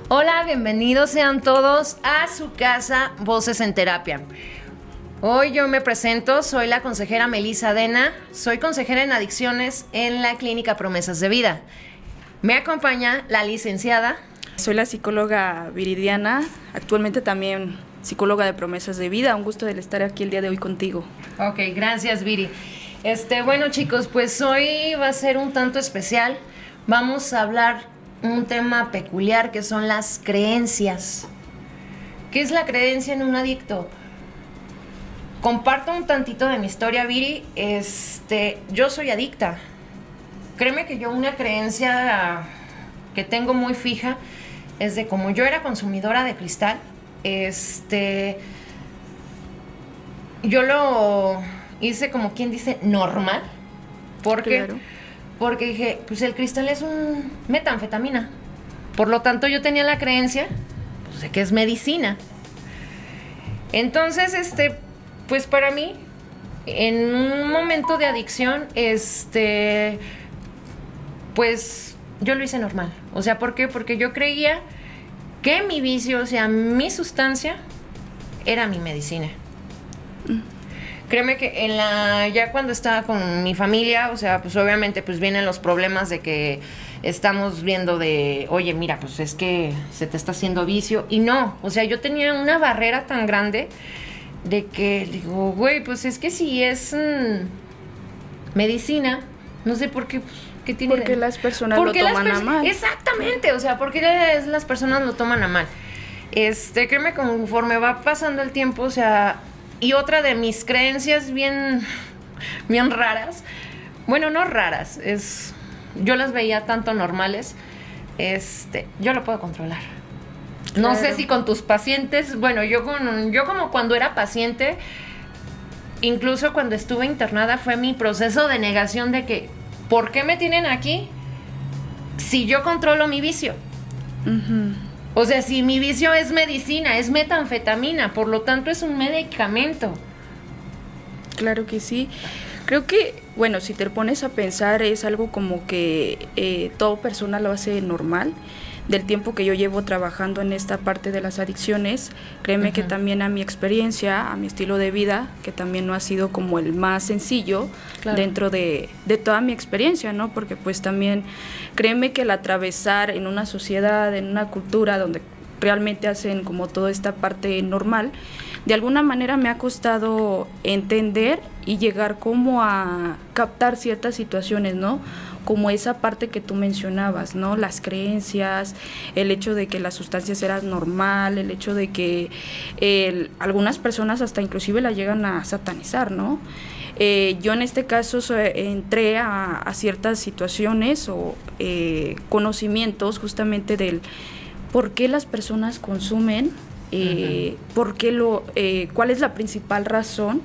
Hola, bienvenidos sean todos a su casa Voces en Terapia. Hoy yo me presento, soy la consejera Melissa Dena, soy consejera en adicciones en la Clínica Promesas de Vida. Me acompaña la licenciada. Soy la psicóloga Viridiana, actualmente también psicóloga de Promesas de Vida. Un gusto de estar aquí el día de hoy contigo. Ok, gracias Viri. Bueno chicos, pues hoy va a ser un tanto especial. Vamos a hablar un tema peculiar que son las creencias. ¿Qué es la creencia en un adicto? Comparto un tantito de mi historia, Viri. Yo soy adicta. Créeme que yo una creencia que tengo muy fija es de como yo era consumidora de cristal, yo lo hice como quien dice normal. ¿Por qué? Claro. Porque dije, pues el cristal es un metanfetamina. Por lo tanto, yo tenía la creencia, pues, de que es medicina. Entonces, pues para mí, en un momento de adicción, pues yo lo hice normal. O sea, ¿por qué? Porque yo creía que mi vicio, o sea, mi sustancia, era mi medicina. Créeme que ya cuando estaba con mi familia, o sea, pues obviamente pues vienen los problemas de que estamos viendo de, oye, mira, pues es que se te está haciendo vicio. Y no, o sea, yo tenía una barrera tan grande de que digo, güey, pues es que si es medicina, no sé por qué, pues, ¿qué tiene? Porque las personas lo toman a mal. Exactamente, o sea, porque las personas lo toman a mal. Créeme, conforme va pasando el tiempo, o sea, y otra de mis creencias bien raras, bueno, no raras, yo las veía tanto normales, yo lo puedo controlar. No Claro. sé si con tus pacientes, bueno, yo como cuando era paciente, incluso cuando estuve internada, fue mi proceso de negación de que, ¿por qué me tienen aquí si yo controlo mi vicio? Uh-huh. O sea, si mi vicio es medicina, es metanfetamina, por lo tanto es un medicamento. Claro que sí. Creo que, bueno, si te pones a pensar, es algo como que toda persona lo hace normal. Del tiempo que yo llevo trabajando en esta parte de las adicciones, créeme que también a mi experiencia, a mi estilo de vida, que también no ha sido como el más sencillo, claro, dentro de toda mi experiencia, ¿no? Porque pues también créeme que el atravesar en una sociedad, en una cultura donde realmente hacen como toda esta parte normal, de alguna manera me ha costado entender y llegar como a captar ciertas situaciones, ¿no? Como esa parte que tú mencionabas, ¿no? Las creencias, el hecho de que las sustancias eran normal, el hecho de que algunas personas hasta inclusive la llegan a satanizar, ¿no? Yo en este caso entré a ciertas situaciones o conocimientos justamente del por qué las personas consumen, por qué cuál es la principal razón.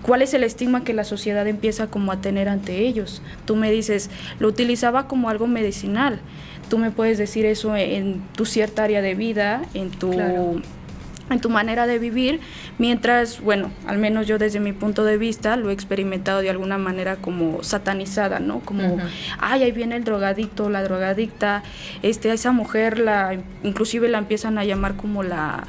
¿Cuál es el estigma que la sociedad empieza como a tener ante ellos? Tú me dices, lo utilizaba como algo medicinal. Tú me puedes decir eso en tu cierta área de vida, Claro, en tu manera de vivir, mientras, bueno, al menos yo desde mi punto de vista lo he experimentado de alguna manera como satanizada, ¿no? Como, ay, ahí viene el drogadicto, la drogadicta, a esa mujer inclusive la empiezan a llamar como la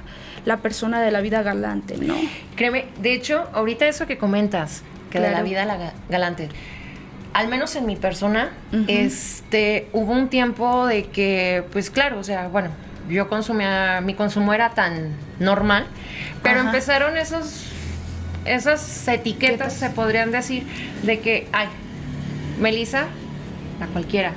persona de la vida galante, ¿no? Créeme, de hecho, ahorita eso que comentas, que Claro. de la vida galante, al menos en mi persona, hubo un tiempo de que, pues claro, o sea, bueno, yo consumía, mi consumo era tan normal, pero empezaron esas etiquetas, se podrían decir, de que, ay, Melissa, la cualquiera.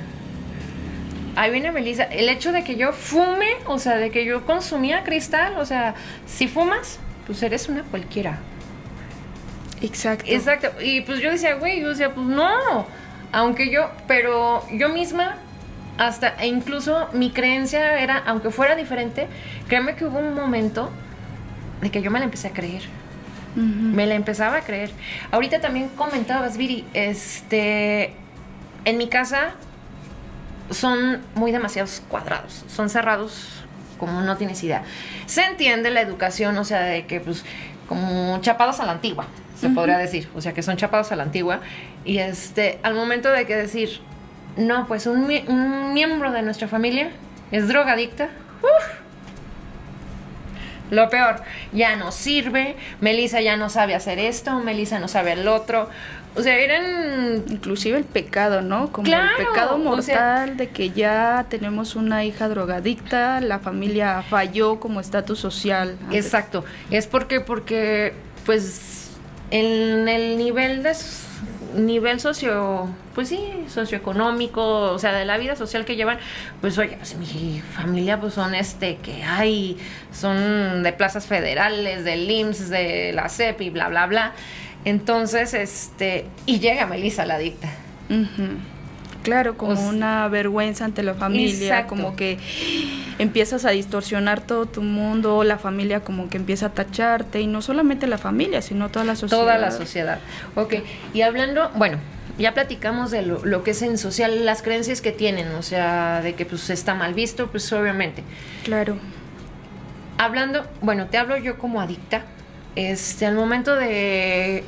Ahí viene Melissa. El hecho de que yo fume, o sea, de que yo consumía cristal, o sea, si fumas, pues eres una cualquiera. Exacto. Exacto. Y pues yo decía, güey, o sea, pues no. Pero yo misma, e incluso mi creencia era, aunque fuera diferente, créeme que hubo un momento de que yo me la empecé a creer. Me la empezaba a creer. Ahorita también comentabas, Viri, en mi casa son muy demasiados cuadrados, son cerrados como no tienes idea. Se entiende la educación, o sea, de que pues como chapados a la antigua, se podría decir, o sea, que son chapados a la antigua, y al momento de que decir, no, pues un miembro de nuestra familia es drogadicta, lo peor, ya no sirve, Melissa ya no sabe hacer esto, Melissa no sabe el otro. O sea, eran... Inclusive el pecado, ¿no? Como Claro, el pecado mortal, o sea, de que ya tenemos una hija drogadicta, la familia falló como estatus social. Exacto, es porque pues en el nivel socio, pues sí, socioeconómico, o sea, de la vida social que llevan, pues oye, pues mi familia pues son son de plazas federales, del IMSS, de la SEP y bla bla bla. Entonces, y llega Melissa la adicta. Uh-huh. Claro, como una vergüenza ante la familia, exacto. Como que empiezas a distorsionar todo tu mundo, la familia como que empieza a tacharte, y no solamente la familia, sino toda la sociedad. Toda la sociedad. Ok, y hablando, bueno, ya platicamos de lo que es en social, las creencias que tienen, o sea, de que pues está mal visto, pues obviamente. Claro. Hablando, bueno, te hablo yo como adicta, al momento de...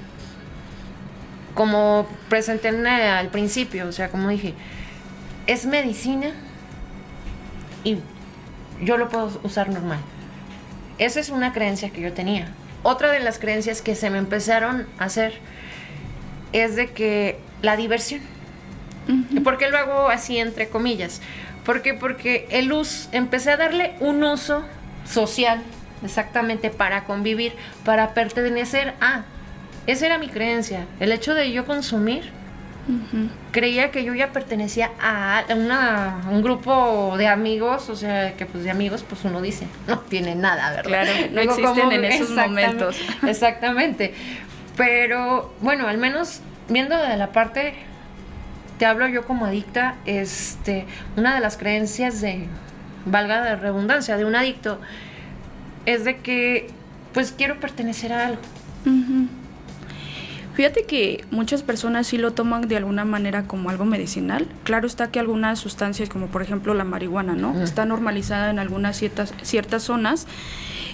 Como presenté al principio, o sea, como dije, es medicina y yo lo puedo usar normal. Esa es una creencia que yo tenía. Otra de las creencias que se me empezaron a hacer es de que la diversión. Uh-huh. ¿Por qué lo hago así entre comillas? ¿Por qué? Porque empecé a darle un uso social, exactamente, para convivir, para pertenecer a... Esa era mi creencia. El hecho de yo consumir, uh-huh, creía que yo ya pertenecía a un grupo de amigos, o sea, que pues de amigos, pues uno dice, no tiene nada, ¿verdad? Claro, no existen en esos momentos. Exactamente. Pero, bueno, al menos viendo de la parte, te hablo yo como adicta, una de las creencias valga la redundancia, de un adicto, es de que, pues, quiero pertenecer a algo. Uh-huh. Fíjate que muchas personas sí lo toman de alguna manera como algo medicinal. Claro está que algunas sustancias, como por ejemplo la marihuana, ¿no? Está normalizada en algunas ciertas zonas,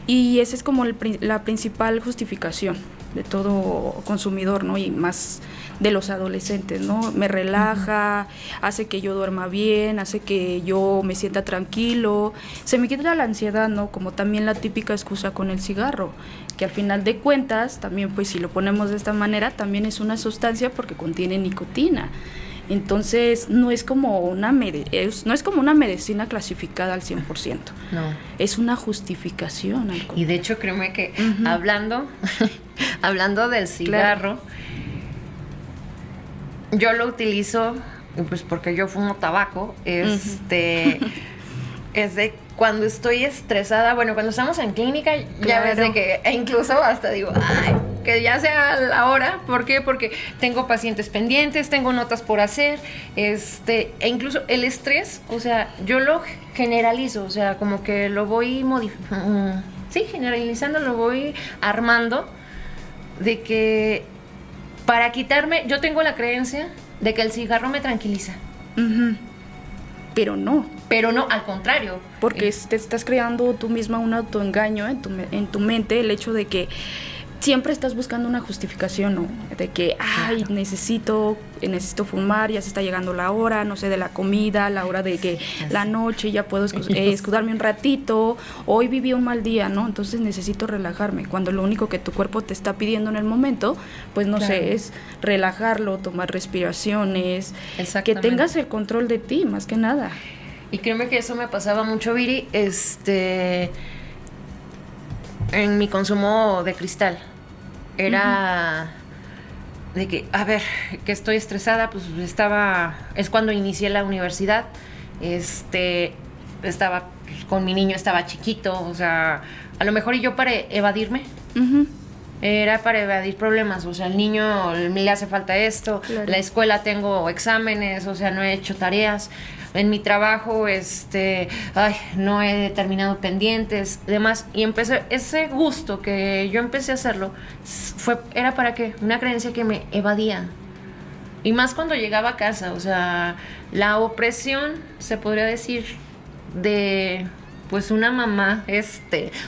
y esa es como la principal justificación de todo consumidor, ¿no? Y más de los adolescentes, ¿no? Me relaja, hace que yo duerma bien, hace que yo me sienta tranquilo, se me quita la ansiedad, ¿no? Como también la típica excusa con el cigarro, que al final de cuentas, también pues si lo ponemos de esta manera, también es una sustancia porque contiene nicotina. Entonces, no es como una medicina clasificada al 100%. No. Es una justificación. Y de hecho, créeme que uh-huh, hablando del cigarro, claro, yo lo utilizo, pues porque yo fumo tabaco, uh-huh, es de cuando estoy estresada, bueno, cuando estamos en clínica, claro, ya ves de que incluso hasta digo, ay, que ya sea la hora. ¿Por qué? Porque tengo pacientes pendientes, tengo notas por hacer, e incluso el estrés, o sea, yo lo generalizo, o sea, como que lo voy generalizando, lo voy armando, de que para quitarme, yo tengo la creencia de que el cigarro me tranquiliza. Uh-huh. Pero no, al contrario. Porque te estás creando tú misma un autoengaño en tu mente, el hecho de que siempre estás buscando una justificación, ¿no? De que, ay, claro, necesito fumar, ya se está llegando la hora, no sé, de la comida, la hora de que la noche, ya puedo escudarme un ratito, hoy viví un mal día, ¿no? Entonces necesito relajarme, cuando lo único que tu cuerpo te está pidiendo en el momento, pues no claro, sé, es relajarlo, tomar respiraciones, que tengas el control de ti, más que nada. Y créeme que eso me pasaba mucho, Viri, en mi consumo de cristal. Era uh-huh, de que, a ver, que estoy estresada, pues es cuando inicié la universidad, estaba pues, con mi niño, estaba chiquito, o sea, a lo mejor y yo para evadirme, uh-huh, era para evadir problemas, o sea, al niño le hace falta esto, claro, la escuela tengo exámenes, o sea, no he hecho tareas, en mi trabajo, no he terminado pendientes, demás, y empecé, ese gusto que yo empecé a hacerlo, era para qué, una creencia que me evadía, y más cuando llegaba a casa, o sea, la opresión, se podría decir, de pues una mamá,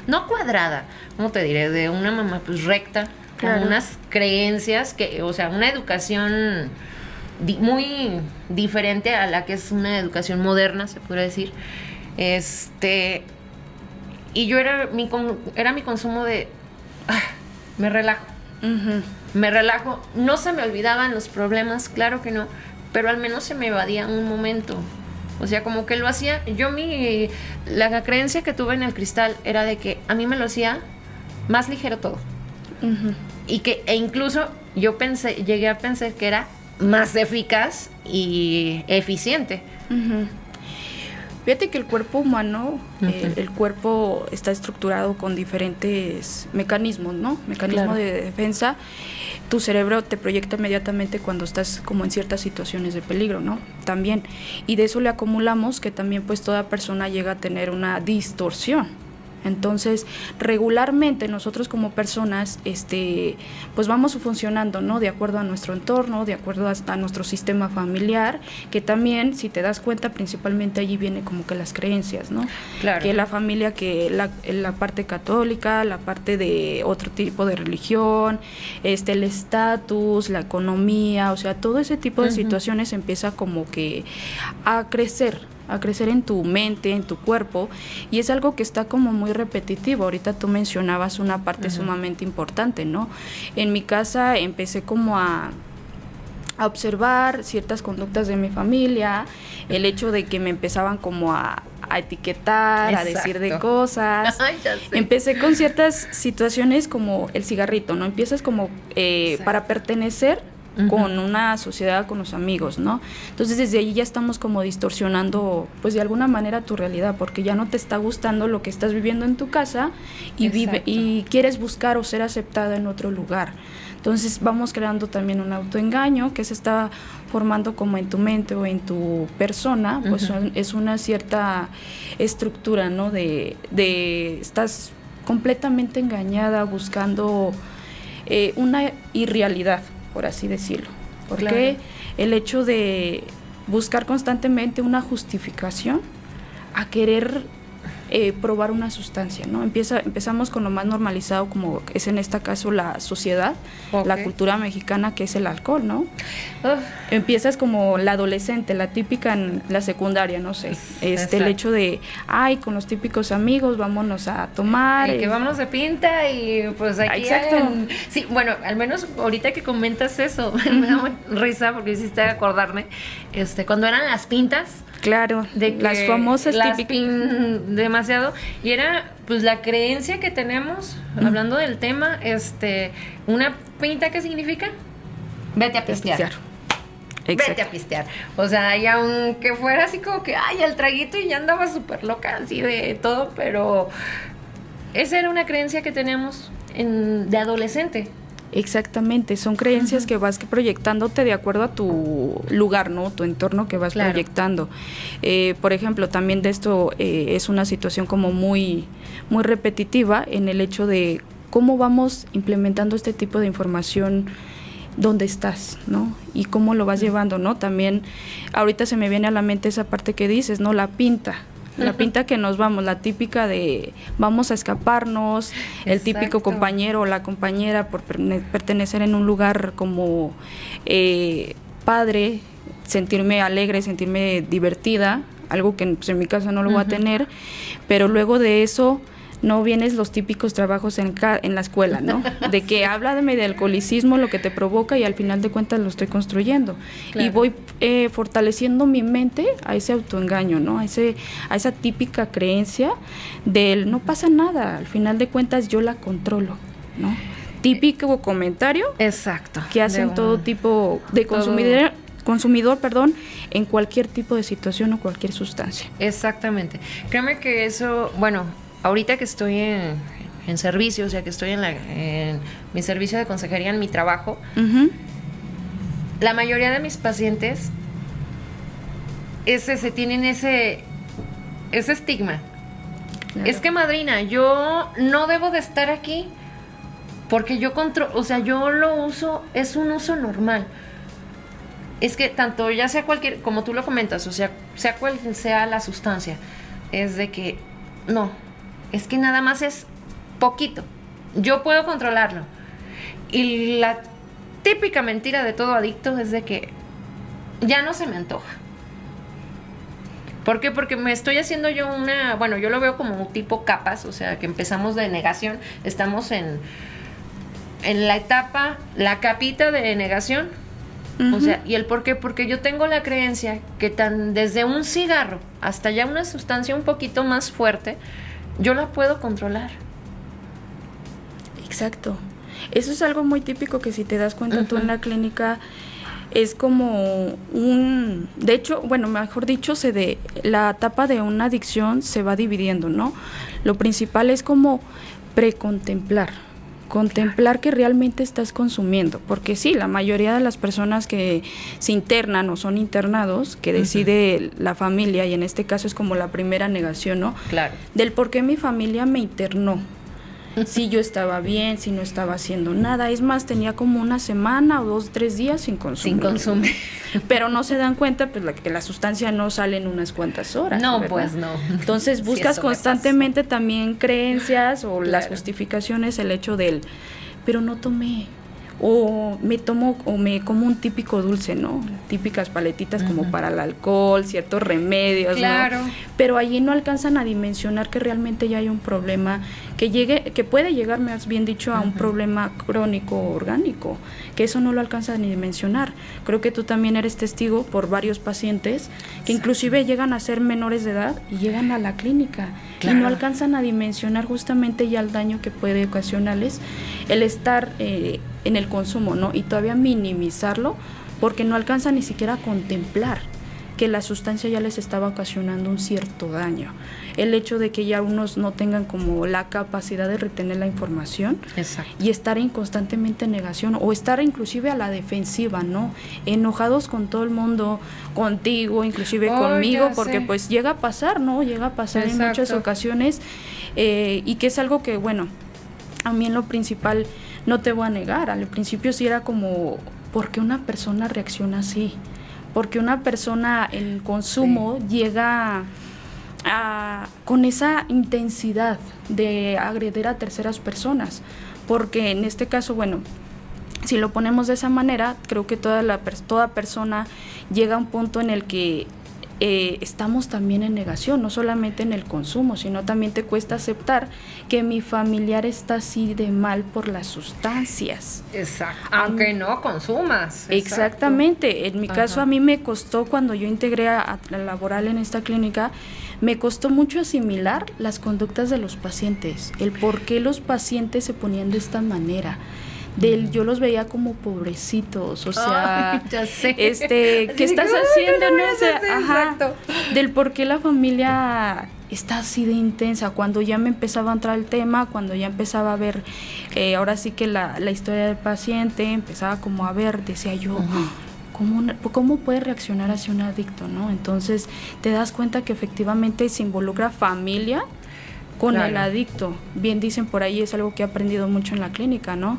no cuadrada, ¿cómo te diré? De una mamá pues recta, claro, con unas creencias que, o sea, una educación muy diferente a la que es una educación moderna, se podría decir, y yo era mi consumo de, me relajo. Me relajo, no se me olvidaban los problemas, claro que no, pero al menos se me evadía un momento. O sea, como que lo hacía, la creencia que tuve en el cristal era de que a mí me lo hacía más ligero todo. E incluso yo llegué a pensar que era más eficaz y eficiente. Fíjate que el cuerpo humano, el cuerpo está estructurado con diferentes mecanismos, ¿no? Mecanismo de defensa. Tu cerebro te proyecta inmediatamente cuando estás como en ciertas situaciones de peligro, ¿no? También. Y de eso le acumulamos que también pues toda persona llega a tener una distorsión. Entonces, regularmente nosotros como personas, pues vamos funcionando, ¿no? De acuerdo a nuestro entorno, de acuerdo a nuestro sistema familiar, que también, si te das cuenta, principalmente allí viene como que las creencias, ¿no? Claro. Que la familia, que la parte católica, la parte de otro tipo de religión, el estatus, la economía, o sea, todo ese tipo de situaciones empieza como que a crecer en tu mente, en tu cuerpo, y es algo que está como muy repetitivo. Ahorita tú mencionabas una parte sumamente importante, ¿no? En mi casa empecé como a observar ciertas conductas de mi familia, el hecho de que me empezaban como a etiquetar, exacto, a decir de cosas. Ay, ya sé. Empecé con ciertas situaciones como el cigarrito, ¿no? Empiezas como para pertenecer con una sociedad, con los amigos, ¿no? Entonces desde ahí ya estamos como distorsionando pues de alguna manera tu realidad, porque ya no te está gustando lo que estás viviendo en tu casa y quieres buscar o ser aceptada en otro lugar. Entonces vamos creando también un autoengaño que se está formando como en tu mente o en tu persona, pues es una cierta estructura, ¿no? De estás completamente engañada buscando una irrealidad, por así decirlo, porque el hecho de buscar constantemente una justificación a querer probar una sustancia, ¿no? Empezamos con lo más normalizado, como es en este caso la sociedad, la cultura mexicana, que es el alcohol, ¿no? Empiezas como la adolescente, la típica en la secundaria, no sé, el hecho de, con los típicos amigos, vámonos a tomar. Y que vámonos de pinta y pues aquí. Exacto. Sí, bueno, al menos ahorita que comentas eso, me da risa porque hiciste acordarme, cuando eran las pintas. Claro, de las famosas típicas. Demasiado. Y era pues la creencia que tenemos, hablando del tema, una pinta, ¿qué significa? Vete a pistear. Vete a pistear. O sea, y aunque fuera así como que, el traguito, y ya andaba súper loca, así de todo, pero esa era una creencia que teníamos de adolescente. Exactamente, son creencias que vas proyectándote de acuerdo a tu lugar, ¿no? Tu entorno que vas proyectando. Por ejemplo, también de esto es una situación como muy, muy repetitiva en el hecho de cómo vamos implementando este tipo de información, dónde estás, ¿no? Y cómo lo vas llevando, ¿no? También ahorita se me viene a la mente esa parte que dices, ¿no? La pinta que nos vamos, la típica de vamos a escaparnos, el típico compañero o la compañera por pertenecer en un lugar como padre, sentirme alegre, sentirme divertida, algo que pues, en mi casa no lo voy a tener, pero luego de eso no vienes los típicos trabajos en la escuela, ¿no? De que háblame de alcoholicismo, lo que te provoca, y al final de cuentas lo estoy construyendo. Claro. Y voy fortaleciendo mi mente a ese autoengaño, ¿no? A esa típica creencia del no pasa nada, al final de cuentas yo la controlo, ¿no? Típico comentario. Exacto. Que hacen todo tipo de consumidor, en cualquier tipo de situación o cualquier sustancia. Exactamente. Créeme que eso, bueno, ahorita que estoy en servicio, o sea, que estoy en mi servicio de consejería, en mi trabajo, la mayoría de mis pacientes tienen ese estigma. Claro. Es que, madrina, yo no debo de estar aquí porque yo yo lo uso, es un uso normal. Es que tanto ya sea como tú lo comentas, o sea cual sea la sustancia, es de que no, es que nada más es poquito, yo puedo controlarlo. Y la típica mentira de todo adicto es de que ya no se me antoja. ¿Por qué? Porque me estoy haciendo yo bueno, yo lo veo como un tipo capas, o sea, que empezamos de negación, estamos en la etapa, la capita de negación, o sea, ¿y el por qué? Porque yo tengo la creencia que desde un cigarro hasta ya una sustancia un poquito más fuerte, yo la puedo controlar. Exacto. Eso es algo muy típico que si te das cuenta tú en la clínica es como de hecho, bueno, mejor dicho, la etapa de una adicción se va dividiendo, ¿no? Lo principal es como contemplar que realmente estás consumiendo, porque sí, la mayoría de las personas que se internan o son internados, que decide la familia, y en este caso es como la primera negación, ¿no? Claro. Del por qué mi familia me internó. Si yo estaba bien, si no estaba haciendo nada. Es más, tenía como una semana o 2, 3 días sin consumir. Sin consumir. Pero no se dan cuenta pues que la sustancia no sale en unas cuantas horas. No, ¿verdad? Pues no. Entonces buscas constantemente también creencias o las justificaciones, el hecho pero no tomé. O me como un típico dulce, ¿no? Típicas paletitas como para el alcohol, ciertos remedios, claro, ¿no? Pero allí no alcanzan a dimensionar que realmente ya hay un problema que puede llegar, más bien dicho, a un problema crónico orgánico, que eso no lo alcanzan ni dimensionar. Creo que tú también eres testigo por varios pacientes que inclusive llegan a ser menores de edad y llegan a la clínica y no alcanzan a dimensionar justamente ya el daño que puede ocasionarles el estar en el consumo, ¿no? Y todavía minimizarlo porque no alcanzan ni siquiera a contemplar que la sustancia ya les estaba ocasionando un cierto daño. El hecho de que ya unos no tengan como la capacidad de retener la información. Exacto. Y estar en constantemente negación o estar inclusive a la defensiva, ¿no? Enojados con todo el mundo, contigo, inclusive conmigo, porque pues llega a pasar, ¿no? Llega a pasar en muchas ocasiones y que es algo que, bueno, a mí en lo principal no te voy a negar, al principio sí era como, ¿por qué una persona reacciona así? Porque una persona en consumo llega con esa intensidad de agredir a terceras personas, porque en este caso, bueno, si lo ponemos de esa manera, creo que toda persona llega a un punto en el que estamos también en negación, no solamente en el consumo, sino también te cuesta aceptar que mi familiar está así de mal por las sustancias. Exacto. Aunque no consumas. Exactamente. En mi caso a mí me costó, cuando yo integré a laboral en esta clínica, me costó mucho asimilar las conductas de los pacientes, el por qué los pacientes se ponían de esta manera. Yo los veía como pobrecitos, o sea, ya sé. ¿Qué estás haciendo? No, o sea, exacto. Del por qué la familia está así de intensa. Cuando ya me empezaba a entrar el tema, cuando ya empezaba a ver, ahora sí que la historia del paciente, empezaba como a ver, decía yo, ¿cómo puede reaccionar hacia un adicto, no? Entonces te das cuenta que efectivamente se involucra familia con el adicto. Bien dicen por ahí, es algo que he aprendido mucho en la clínica, ¿no?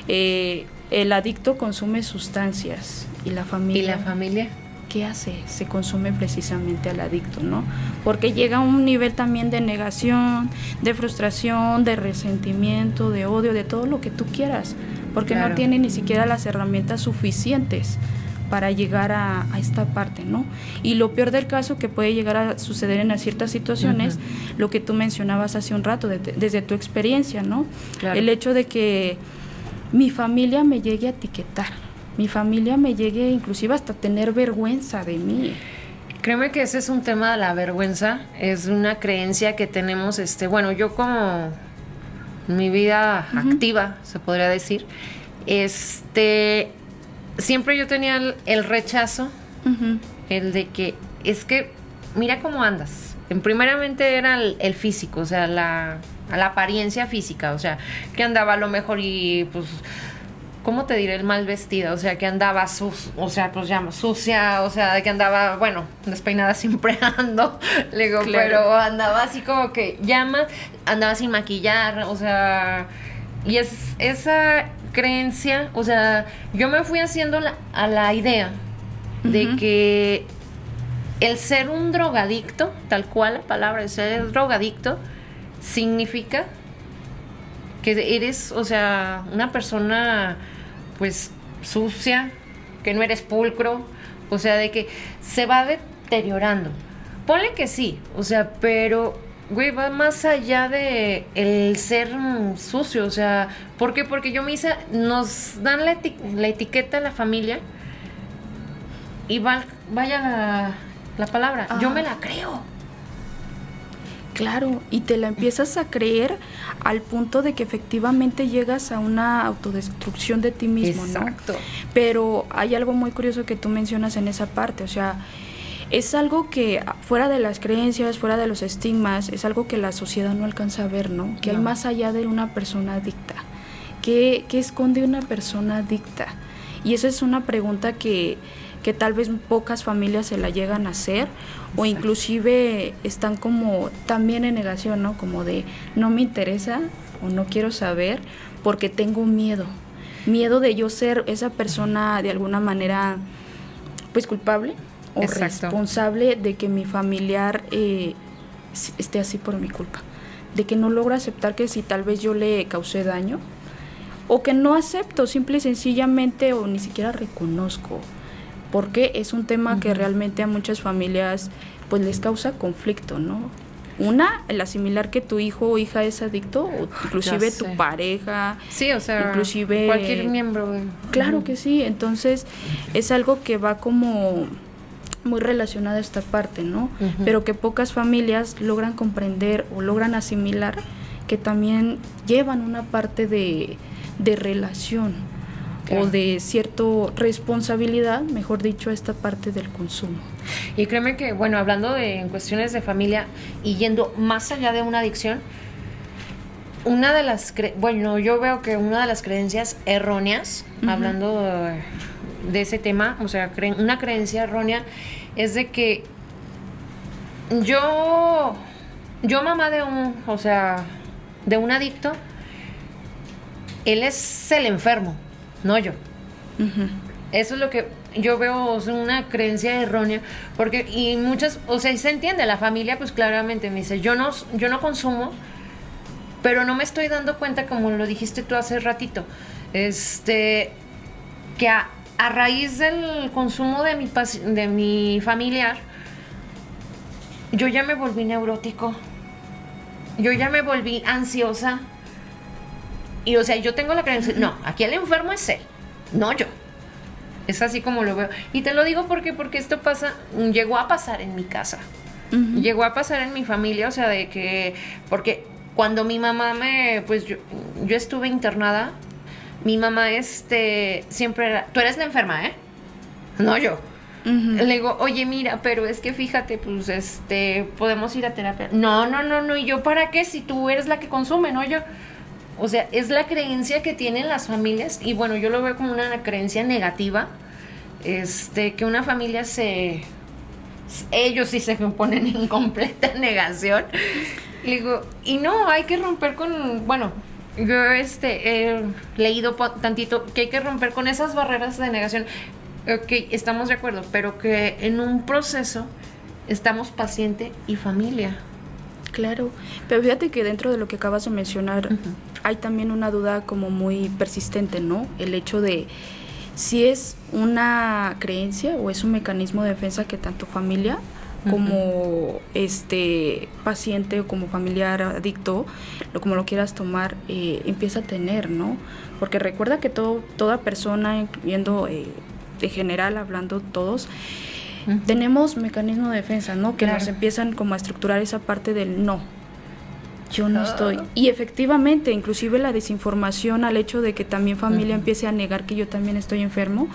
El adicto consume sustancias y la familia... ¿Y la familia? ¿Qué hace? Se consume precisamente al adicto, ¿no? Porque llega a un nivel también de negación, de frustración, de resentimiento, de odio, de todo lo que tú quieras, porque no tiene ni siquiera las herramientas suficientes para llegar a esta parte, ¿no? Y lo peor del caso que puede llegar a suceder en ciertas situaciones, lo que tú mencionabas hace un rato, desde tu experiencia, ¿no? Claro. El hecho de que mi familia me llegue a etiquetar, mi familia me llegue inclusive hasta tener vergüenza de mí. Créeme que ese es un tema de la vergüenza, es una creencia que tenemos, bueno, yo como mi vida activa, se podría decir, siempre yo tenía el rechazo, el de que, es que, mira cómo andas. Primeramente era el físico, o sea, la apariencia física, o sea, que andaba a lo mejor y, pues, ¿cómo te diré? El mal vestida, o sea, que andaba sucia, o sea, de que andaba, bueno, despeinada siempre ando, le digo, pero andaba así como que andaba sin maquillar, o sea, y esa creencia, o sea, yo me fui haciendo a la idea de que el ser un drogadicto, tal cual la palabra, el ser drogadicto, significa que eres, o sea, una persona, pues, sucia, que no eres pulcro, o sea, de que se va deteriorando. Ponle que sí, o sea, pero, güey, va más allá de el ser sucio, o sea, ¿por qué? Porque yo me hice, nos dan la etiqueta a la familia y vaya la palabra, yo me la creo. Claro, y te la empiezas a creer al punto de que efectivamente llegas a una autodestrucción de ti mismo, Exacto. ¿no? Pero hay algo muy curioso que tú mencionas en esa parte, o sea, es algo que fuera de las creencias, fuera de los estigmas, es algo que la sociedad no alcanza a ver, ¿no? Que hay más allá de una persona adicta. ¿Qué esconde una persona adicta? Y esa es una pregunta que tal vez pocas familias se la llegan a hacer. Exacto. O inclusive están como también en negación, ¿no? Como de no me interesa o no quiero saber porque tengo miedo de yo ser esa persona de alguna manera pues culpable o Exacto. responsable de que mi familiar esté así por mi culpa, de que no logro aceptar que si tal vez yo le causé daño o que no acepto simple y sencillamente o ni siquiera reconozco, porque es un tema que realmente a muchas familias pues les causa conflicto, ¿no? Una, el asimilar que tu hijo o hija es adicto, o inclusive tu pareja. Sí, o sea, inclusive cualquier miembro. Claro que sí, entonces es algo que va como muy relacionada a esta parte, ¿no? Pero que pocas familias logran comprender o logran asimilar que también llevan una parte de relación. Claro. O de cierta responsabilidad, mejor dicho, a esta parte del consumo. Y créeme que, bueno, hablando de en cuestiones de familia y yendo más allá de una adicción, una de las, yo veo que una de las creencias erróneas, hablando de ese tema, o sea, una creencia errónea es de que yo mamá de un adicto, él es el enfermo, no yo. Eso es lo que yo veo, es una creencia errónea, porque y muchas, o sea, y se entiende, la familia pues claramente me dice, yo no consumo, pero no me estoy dando cuenta, como lo dijiste tú hace ratito, que a raíz del consumo de mi familiar, yo ya me volví neurótico, yo ya me volví ansiosa. Y o sea, yo tengo la creencia, no, aquí el enfermo es él, no yo. Es así como lo veo. Y te lo digo porque esto llegó a pasar en mi casa. Llegó a pasar en mi familia, o sea, de que, porque cuando mi mamá pues yo estuve internada, mi mamá siempre era, tú eres la enferma, ¿eh? No yo. Le digo, oye, mira, pero es que fíjate, pues, podemos ir a terapia. No, ¿y yo para qué? Si tú eres la que consume, no yo. O sea, es la creencia que tienen las familias, y bueno, yo lo veo como una creencia negativa, que una familia ellos sí se ponen en completa negación. Y digo, y no, hay que romper bueno, yo he leído tantito que hay que romper con esas barreras de negación. Ok, estamos de acuerdo, pero que en un proceso estamos paciente y familia. Claro, pero fíjate que dentro de lo que acabas de mencionar hay también una duda como muy persistente, ¿no? El hecho de si es una creencia o es un mecanismo de defensa que tanto familia como paciente o como familiar adicto, como lo quieras tomar, empieza a tener, ¿no? Porque recuerda que toda persona, incluyendo de general, hablando todos, tenemos mecanismo de defensa, ¿no? Que nos empiezan como a estructurar esa parte del no, yo no estoy. Y efectivamente, inclusive la desinformación al hecho de que también familia empiece a negar que yo también estoy enfermo,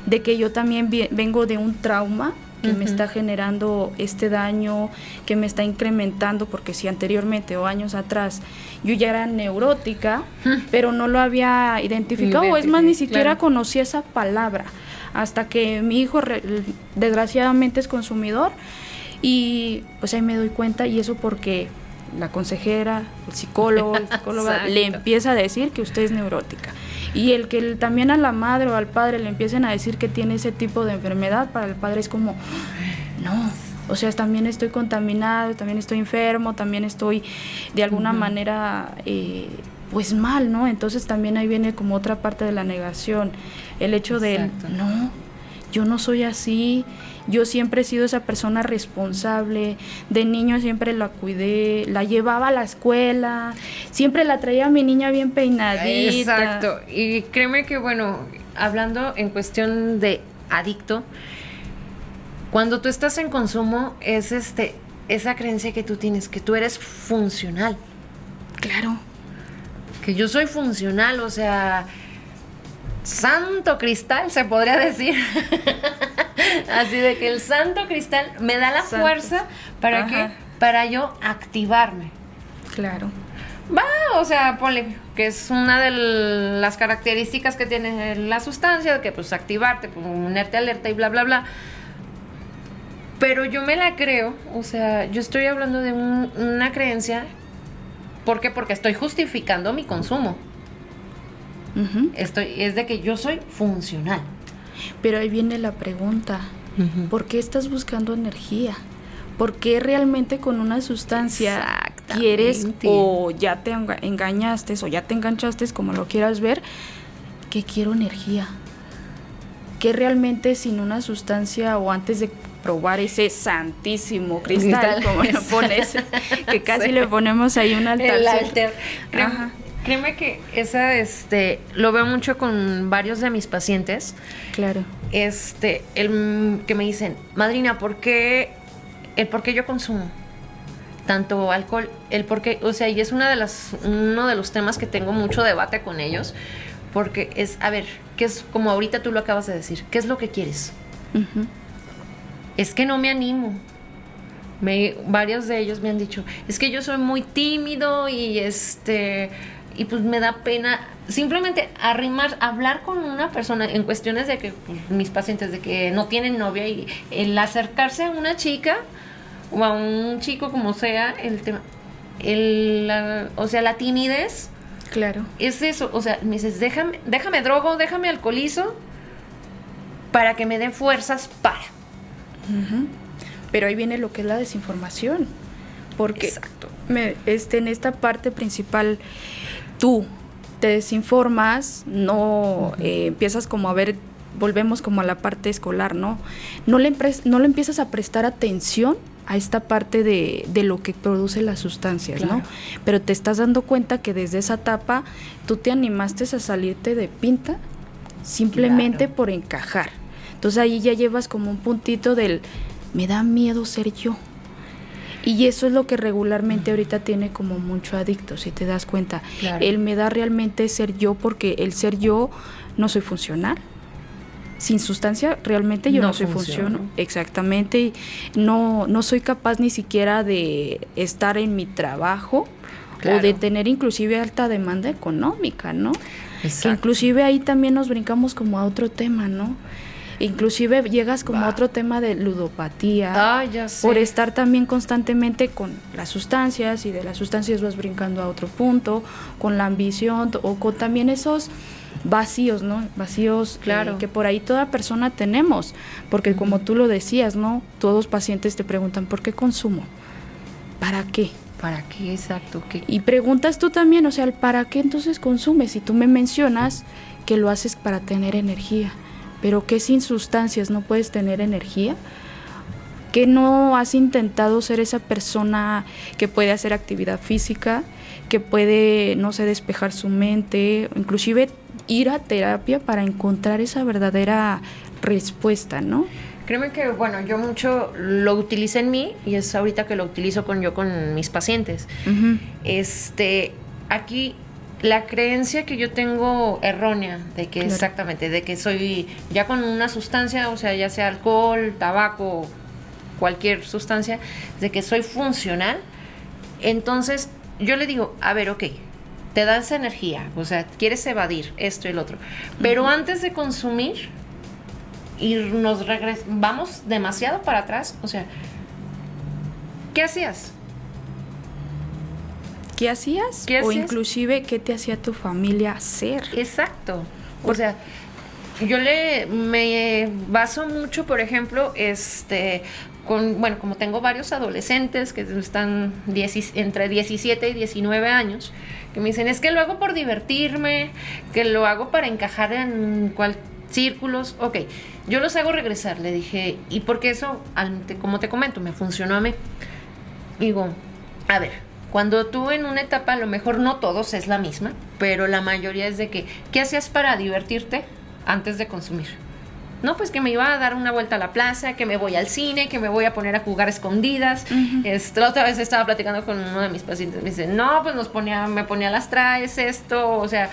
de que yo también vengo de un trauma que me está generando este daño, que me está incrementando, porque si anteriormente o años atrás yo ya era neurótica, pero no lo había identificado, o es más, ni siquiera conocía esa palabra, hasta que mi hijo desgraciadamente es consumidor, y pues ahí me doy cuenta, y eso porque la consejera, el psicólogo, la psicóloga le empieza a decir que usted es neurótica. Y el que también a la madre o al padre le empiecen a decir que tiene ese tipo de enfermedad, para el padre es como, no, o sea, también estoy contaminado, también estoy enfermo, también estoy de alguna manera pues mal, ¿no? Entonces también ahí viene como otra parte de la negación, el hecho de, no, yo no soy así, Yo siempre he sido esa persona responsable, de niño siempre la cuidé, la llevaba a la escuela, siempre la traía a mi niña bien peinadita. Exacto, y créeme que bueno, hablando en cuestión de adicto, cuando tú estás en consumo es esa creencia que tú tienes, que tú eres funcional. Claro. Que yo soy funcional, o sea, santo cristal se podría decir. Así de que el santo cristal me da la fuerza para que para yo activarme. Claro. Va, o sea, ponle que es una de las características que tiene la sustancia, que pues activarte, ponerte alerta y bla, bla, bla. Pero yo me la creo, o sea, yo estoy hablando de una creencia. ¿Por qué? Porque estoy justificando mi consumo. Es de que yo soy funcional. Pero ahí viene la pregunta, ¿por qué estás buscando energía? ¿Por qué realmente con una sustancia quieres o ya te engañaste o ya te enganchaste, como lo quieras ver, que quiero energía? ¿Qué realmente sin una sustancia o antes de probar ese santísimo cristal, como le pones, que casi le ponemos ahí un altar? El altar. Créeme que esa, lo veo mucho con varios de mis pacientes. Claro. El que me dicen, madrina, ¿por qué yo consumo tanto alcohol? El por qué, o sea, y es uno de los temas que tengo mucho debate con ellos, porque es, a ver, ¿qué es, como ahorita tú lo acabas de decir, qué es lo que quieres? Es que no me animo. Varios de ellos me han dicho, es que yo soy muy tímido y y pues me da pena simplemente hablar con una persona en cuestiones de que pues, mis pacientes de que no tienen novia, y el acercarse a una chica o a un chico, como sea, el tema, o sea, la timidez. Claro. Es eso, o sea, me dices, déjame drogo, déjame alcoholizo para que me den fuerzas para. Pero ahí viene lo que es la desinformación, porque exacto. En esta parte principal tú te desinformas, no empiezas como a ver, volvemos como a la parte escolar, ¿no? No le empiezas a prestar atención a esta parte de lo que produce las sustancias, claro, ¿no? Pero te estás dando cuenta que desde esa etapa tú te animaste a salirte de pinta simplemente por encajar. Entonces ahí ya llevas como un puntito del me da miedo ser yo. Y eso es lo que regularmente ahorita tiene como mucho adicto, si te das cuenta. Claro. El me da realmente ser yo, porque el ser yo no soy funcional. Sin sustancia realmente yo no soy funcional. Exactamente. Y no soy capaz ni siquiera de estar en mi trabajo, claro, o de tener inclusive alta demanda económica, ¿no? Exacto. Que inclusive ahí también nos brincamos como a otro tema, ¿no? Inclusive llegas como a otro tema de ludopatía, ya sé, por estar también constantemente con las sustancias, y de las sustancias vas brincando a otro punto, con la ambición o con también esos vacíos, ¿no? Vacíos, claro, que por ahí toda persona tenemos, porque como tú lo decías, ¿no? Todos pacientes te preguntan, ¿por qué consumo? ¿Para qué? ¿Para qué? Exacto. ¿Qué? Y preguntas tú también, o sea, ¿para qué entonces consumes? Y tú me mencionas que lo haces para tener energía. ¿Pero qué sin sustancias no puedes tener energía? ¿Que no has intentado ser esa persona que puede hacer actividad física, que puede, no sé, despejar su mente, inclusive ir a terapia para encontrar esa verdadera respuesta, ¿no? Créeme que, bueno, yo mucho lo utilicé en mí, y es ahorita que lo utilizo con mis pacientes. Aquí la creencia que yo tengo errónea de que, claro, exactamente, de que soy ya con una sustancia, o sea, ya sea alcohol, tabaco, cualquier sustancia, de que soy funcional. Entonces yo le digo, a ver, ok, te das energía, o sea, quieres evadir esto y el otro, pero antes de consumir y vamos demasiado para atrás, o sea, ¿qué hacías? ¿Qué hacías? O inclusive, ¿qué te hacía tu familia hacer? Exacto. O sea, yo me baso mucho, por ejemplo, como tengo varios adolescentes que están entre 17 y 19 años, que me dicen, es que lo hago por divertirme, que lo hago para encajar en círculos, ok, yo los hago regresar, le dije, y porque eso, como te comento, me funcionó a mí. Digo, a ver, cuando tú en una etapa, a lo mejor no todos es la misma, pero la mayoría es de que, ¿qué hacías para divertirte antes de consumir? No, pues que me iba a dar una vuelta a la plaza, que me voy al cine, que me voy a poner a jugar escondidas. La otra vez estaba platicando con uno de mis pacientes, me dice, no, pues me ponía las traes, esto, o sea,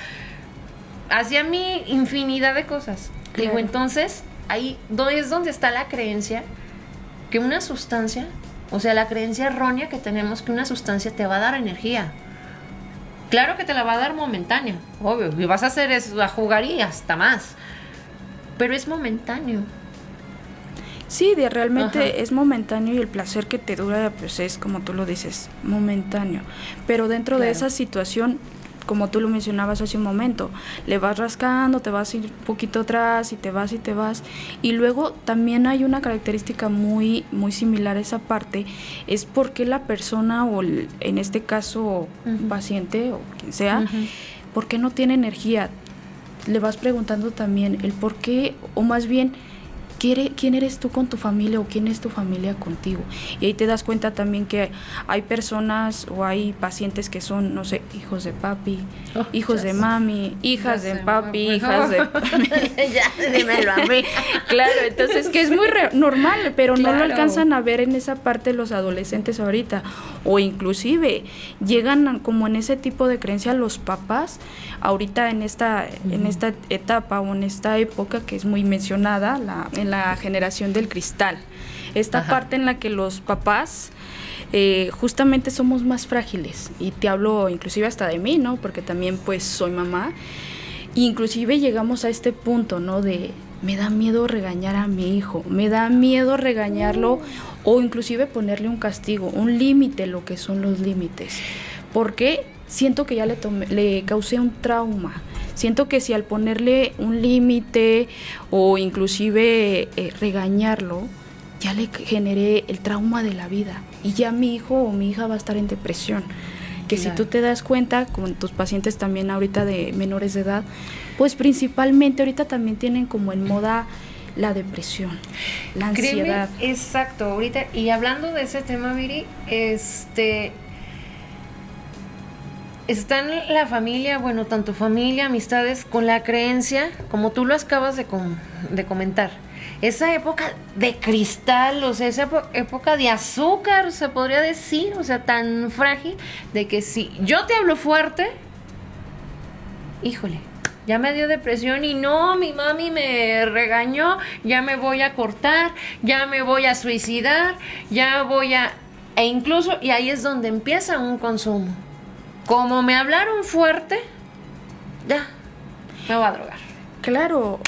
hacía mi infinidad de cosas. Claro. Digo, entonces, ahí es donde está la creencia que una sustancia, o sea, la creencia errónea que tenemos que una sustancia te va a dar energía. Claro que te la va a dar momentánea, obvio, y vas a hacer eso, a jugar y hasta más. Pero es momentáneo. Sí, realmente es momentáneo y el placer que te dura, pues es, como tú lo dices, momentáneo. Pero dentro de esa situación, como tú lo mencionabas hace un momento, le vas rascando, te vas a ir un poquito atrás y te vas. Y luego también hay una característica muy, muy similar a esa parte, es porque la persona o en este caso paciente o quien sea, ¿por qué no tiene energía? Le vas preguntando también el por qué, o más bien, ¿quién eres tú con tu familia o quién es tu familia contigo? Y ahí te das cuenta también que hay personas o hay pacientes que son, no sé, hijos de papi, hijos de mami, hijas de papi, hijas de... Ya, dímelo a mí. Claro, entonces que es muy normal, pero no lo alcanzan a ver en esa parte los adolescentes ahorita. O inclusive llegan como en ese tipo de creencia los papás, ahorita en esta etapa o en esta época que es muy mencionada, en la generación del cristal. Esta parte en la que los papás justamente somos más frágiles, y te hablo inclusive hasta de mí, ¿no? Porque también pues soy mamá, inclusive llegamos a este punto, ¿no? De me da miedo regañar a mi hijo, me da miedo regañarlo o inclusive ponerle un castigo, un límite, lo que son los límites, porque siento que ya le causé un trauma. Siento que si al ponerle un límite o inclusive regañarlo, ya le generé el trauma de la vida y ya mi hijo o mi hija va a estar en depresión. Que si tú te das cuenta, con tus pacientes también ahorita de menores de edad, pues principalmente ahorita también tienen como en moda la depresión, la ansiedad. Créeme, exacto, ahorita, y hablando de ese tema, Viri, está en la familia, bueno, tanto familia, amistades, con la creencia, como tú lo acabas de comentar, esa época de cristal, o sea, esa época de azúcar, se podría decir, o sea, tan frágil, de que si yo te hablo fuerte, híjole, ya me dio depresión y no, mi mami me regañó, ya me voy a cortar, ya me voy a suicidar, e incluso, y ahí es donde empieza un consumo. Como me hablaron fuerte, ya, me voy a drogar. Claro,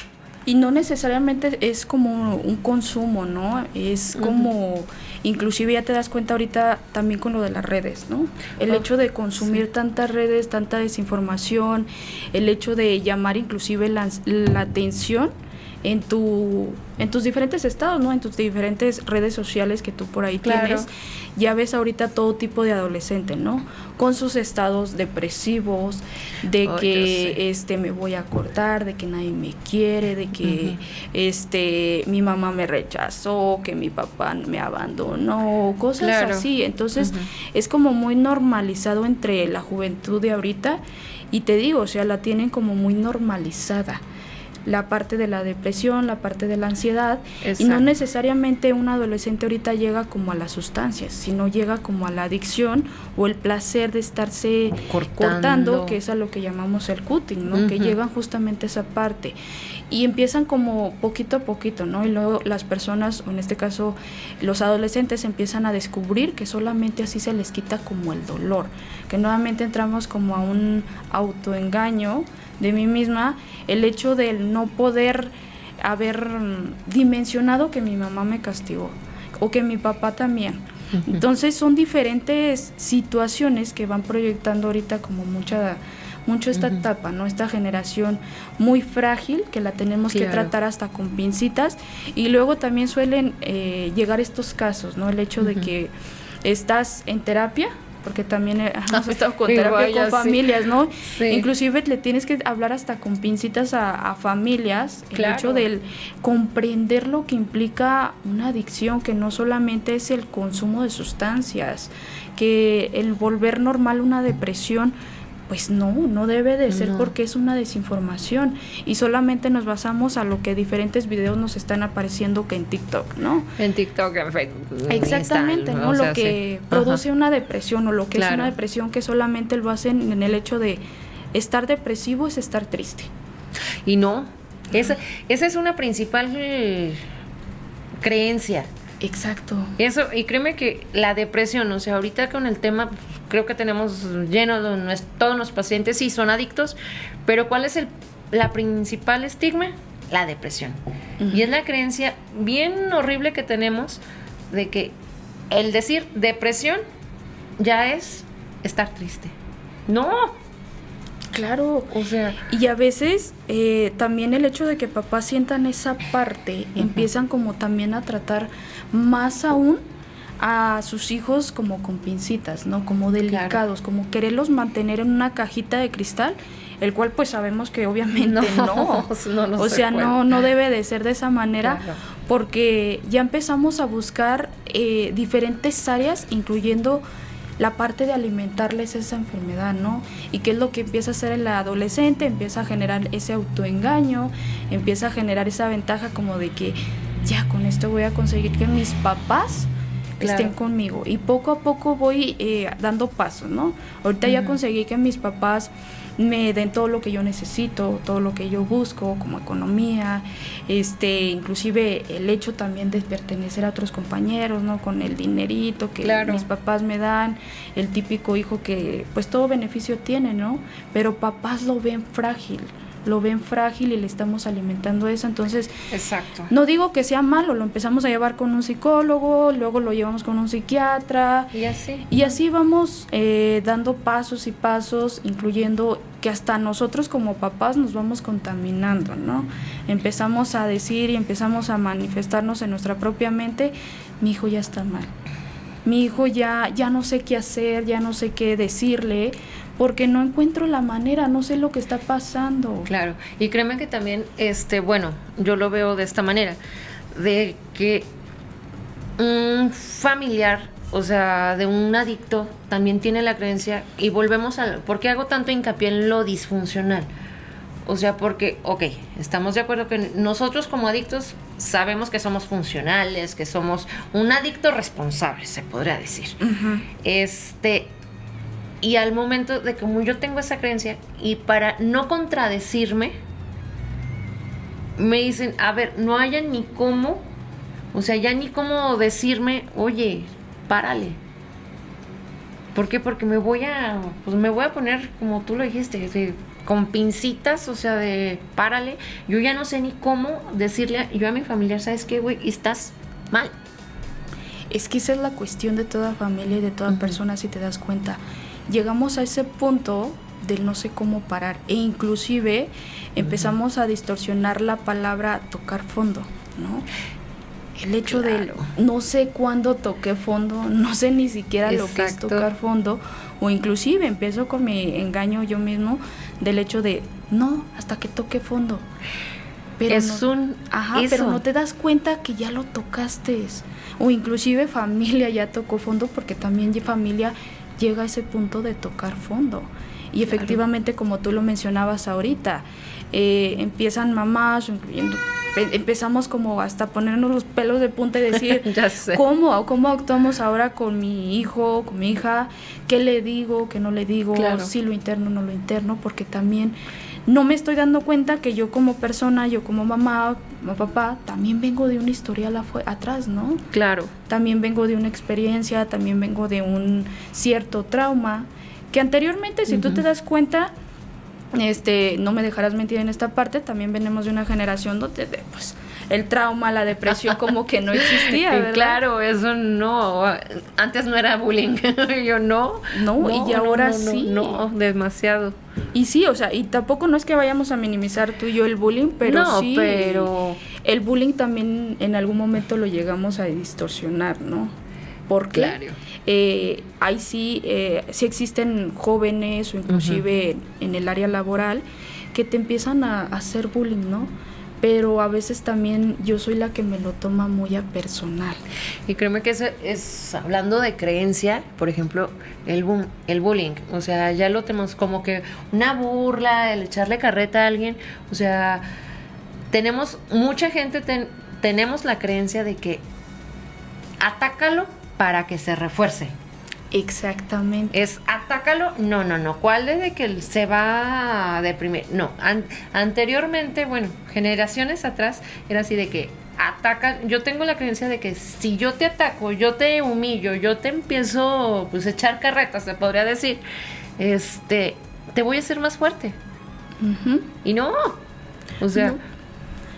y no necesariamente es como un consumo, ¿no? Es como, inclusive ya te das cuenta ahorita también con lo de las redes, ¿no? El hecho de consumir tantas redes, tanta desinformación, el hecho de llamar inclusive la atención en tus diferentes estados, ¿no? En tus diferentes redes sociales que tú por ahí tienes. Ya ves ahorita todo tipo de adolescente, ¿no? Con sus estados depresivos, de que me voy a cortar, de que nadie me quiere, de que mi mamá me rechazó, que mi papá me abandonó, cosas así. Entonces, es como muy normalizado entre la juventud de ahorita, y te digo, o sea, la tienen como muy normalizada. La parte de la depresión, la parte de la ansiedad. Exacto. Y no necesariamente un adolescente ahorita llega como a las sustancias, sino llega como a la adicción o el placer de estarse cortando, que es a lo que llamamos el cutting, ¿no? Que llegan justamente a esa parte y empiezan como poquito a poquito, ¿no? Y luego las personas, o en este caso los adolescentes, empiezan a descubrir que solamente así se les quita como el dolor, que nuevamente entramos como a un autoengaño de mí misma, el hecho de no poder haber dimensionado que mi mamá me castigó o que mi papá también. Entonces son diferentes situaciones que van proyectando ahorita como mucho esta etapa, ¿no? Esta generación muy frágil que la tenemos que tratar hasta con pincitas, y luego también suelen llegar estos casos, ¿no? El hecho de que estás en terapia porque también hemos estado con terapia vaya, con familias, ¿no? Sí. Inclusive le tienes que hablar hasta con pincitas a familias, el Claro. hecho del comprender lo que implica una adicción, que no solamente es el consumo de sustancias, que el volver normal una depresión, pues no debe de ser, No. porque es una desinformación y solamente nos basamos a lo que diferentes videos nos están apareciendo que en TikTok, ¿no? En TikTok, en Facebook. Exactamente, Instagram, ¿no? o sea, Lo que sí. produce Ajá. una depresión, o lo que es Claro. una depresión, que solamente lo hacen en el hecho de estar depresivo es estar triste. Y no, esa es una principal creencia. Exacto. Eso, y créeme que la depresión, o sea, ahorita con el tema, pues, creo que tenemos lleno de todos los pacientes, sí, son adictos, pero ¿cuál es la principal estigma? La depresión. Ujú. Y es la creencia bien horrible que tenemos de que el decir depresión ya es estar triste. No, Claro. o sea, Y a veces también el hecho de que papás sientan esa parte, empiezan como también a tratar más aún a sus hijos como con pincitas, ¿no? Como delicados, como quererlos mantener en una cajita de cristal, el cual pues sabemos que obviamente no. no O se sea, puede. no debe de ser de esa manera, Claro. porque ya empezamos a buscar diferentes áreas, incluyendo la parte de alimentarles esa enfermedad, ¿no? Y qué es lo que empieza a hacer el adolescente, empieza a generar ese autoengaño, empieza a generar esa ventaja como de que ya con esto voy a conseguir que mis papás Claro. estén conmigo, y poco a poco voy dando pasos, ¿no? Ahorita ya Ujú. conseguí que mis papás me den todo lo que yo necesito, todo lo que yo busco, como economía, inclusive el hecho también de pertenecer a otros compañeros, ¿no? Con el dinerito que Claro. mis papás me dan, el típico hijo que pues todo beneficio tiene, ¿no? Pero papás lo ven frágil y le estamos alimentando eso. Entonces, Exacto. no digo que sea malo, lo empezamos a llevar con un psicólogo, luego lo llevamos con un psiquiatra, Y así. y así vamos dando pasos y pasos, incluyendo que hasta nosotros como papás nos vamos contaminando, ¿no? Empezamos a decir y empezamos a manifestarnos en nuestra propia mente: mi hijo ya está mal, mi hijo ya no sé qué hacer, ya no sé qué decirle, porque no encuentro la manera, no sé lo que está pasando. Claro, y créeme que también, bueno, yo lo veo de esta manera, de que un familiar, o sea, de un adicto, también tiene la creencia, y volvemos ¿por qué hago tanto hincapié en lo disfuncional? O sea, porque, ok, estamos de acuerdo que nosotros como adictos sabemos que somos funcionales, que somos un adicto responsable, se podría decir. Ujú. Y al momento de como yo tengo esa creencia, y para no contradecirme, me dicen, a ver, no haya ni cómo, o sea, ya ni cómo decirme, oye, párale. ¿Por qué? Porque me voy a poner, como tú lo dijiste, con pincitas, o sea, de párale. Yo ya no sé ni cómo decirle yo a mi familiar, ¿sabes qué, güey? Estás mal. Es que esa es la cuestión de toda familia y de toda Ujú. persona, si te das cuenta. Llegamos a ese punto del no sé cómo parar, e inclusive empezamos a distorsionar la palabra tocar fondo, ¿no? El hecho de Claro. no sé cuándo toqué fondo, no sé ni siquiera lo que es Exacto. tocar fondo, o inclusive empiezo con mi engaño yo mismo del hecho de no, hasta que toque fondo. Pero Es no, eso. pero no te das cuenta que ya lo tocaste. O inclusive familia ya tocó fondo, porque también familia llega a ese punto de tocar fondo. Y Claro. efectivamente, como tú lo mencionabas ahorita, empiezan mamás, incluyendo, empezamos como hasta ponernos los pelos de punta y decir, Ya sé. ¿cómo actuamos ahora con mi hijo, con mi hija? ¿Qué le digo, qué no le digo? Claro. Si lo interno, no lo interno, porque también no me estoy dando cuenta que yo como persona, yo como mamá, como papá, también vengo de un historial atrás, ¿no? Claro. También vengo de una experiencia, también vengo de un cierto trauma, que anteriormente, si tú te das cuenta, no me dejarás mentir en esta parte, también venimos de una generación donde pues el trauma, la depresión como que no existía, ¿verdad? Claro, eso no. Antes no era bullying. Yo no. No, y ahora sí. No, demasiado. Y sí, o sea, y tampoco no es que vayamos a minimizar tú y yo el bullying, pero No, sí, pero- el bullying también en algún momento lo llegamos a distorsionar, ¿no? Porque Claro. ahí sí existen jóvenes o inclusive en el área laboral que te empiezan a hacer bullying, ¿no? Pero a veces también yo soy la que me lo toma muy a personal. Y créeme que eso es, hablando de creencia, por ejemplo, el bullying, o sea, ya lo tenemos como que una burla, el echarle carreta a alguien, o sea, tenemos, mucha gente tenemos la creencia de que atácalo para que se refuerce. Exactamente. Es atácalo, no, ¿cuál es de que él se va a deprimir? No, anteriormente, bueno, generaciones atrás, era así de que ataca, yo tengo la creencia de que si yo te ataco, yo te humillo, yo te empiezo, pues, a echar carretas, se podría decir, te voy a hacer más fuerte. Ujú. Y no, o sea...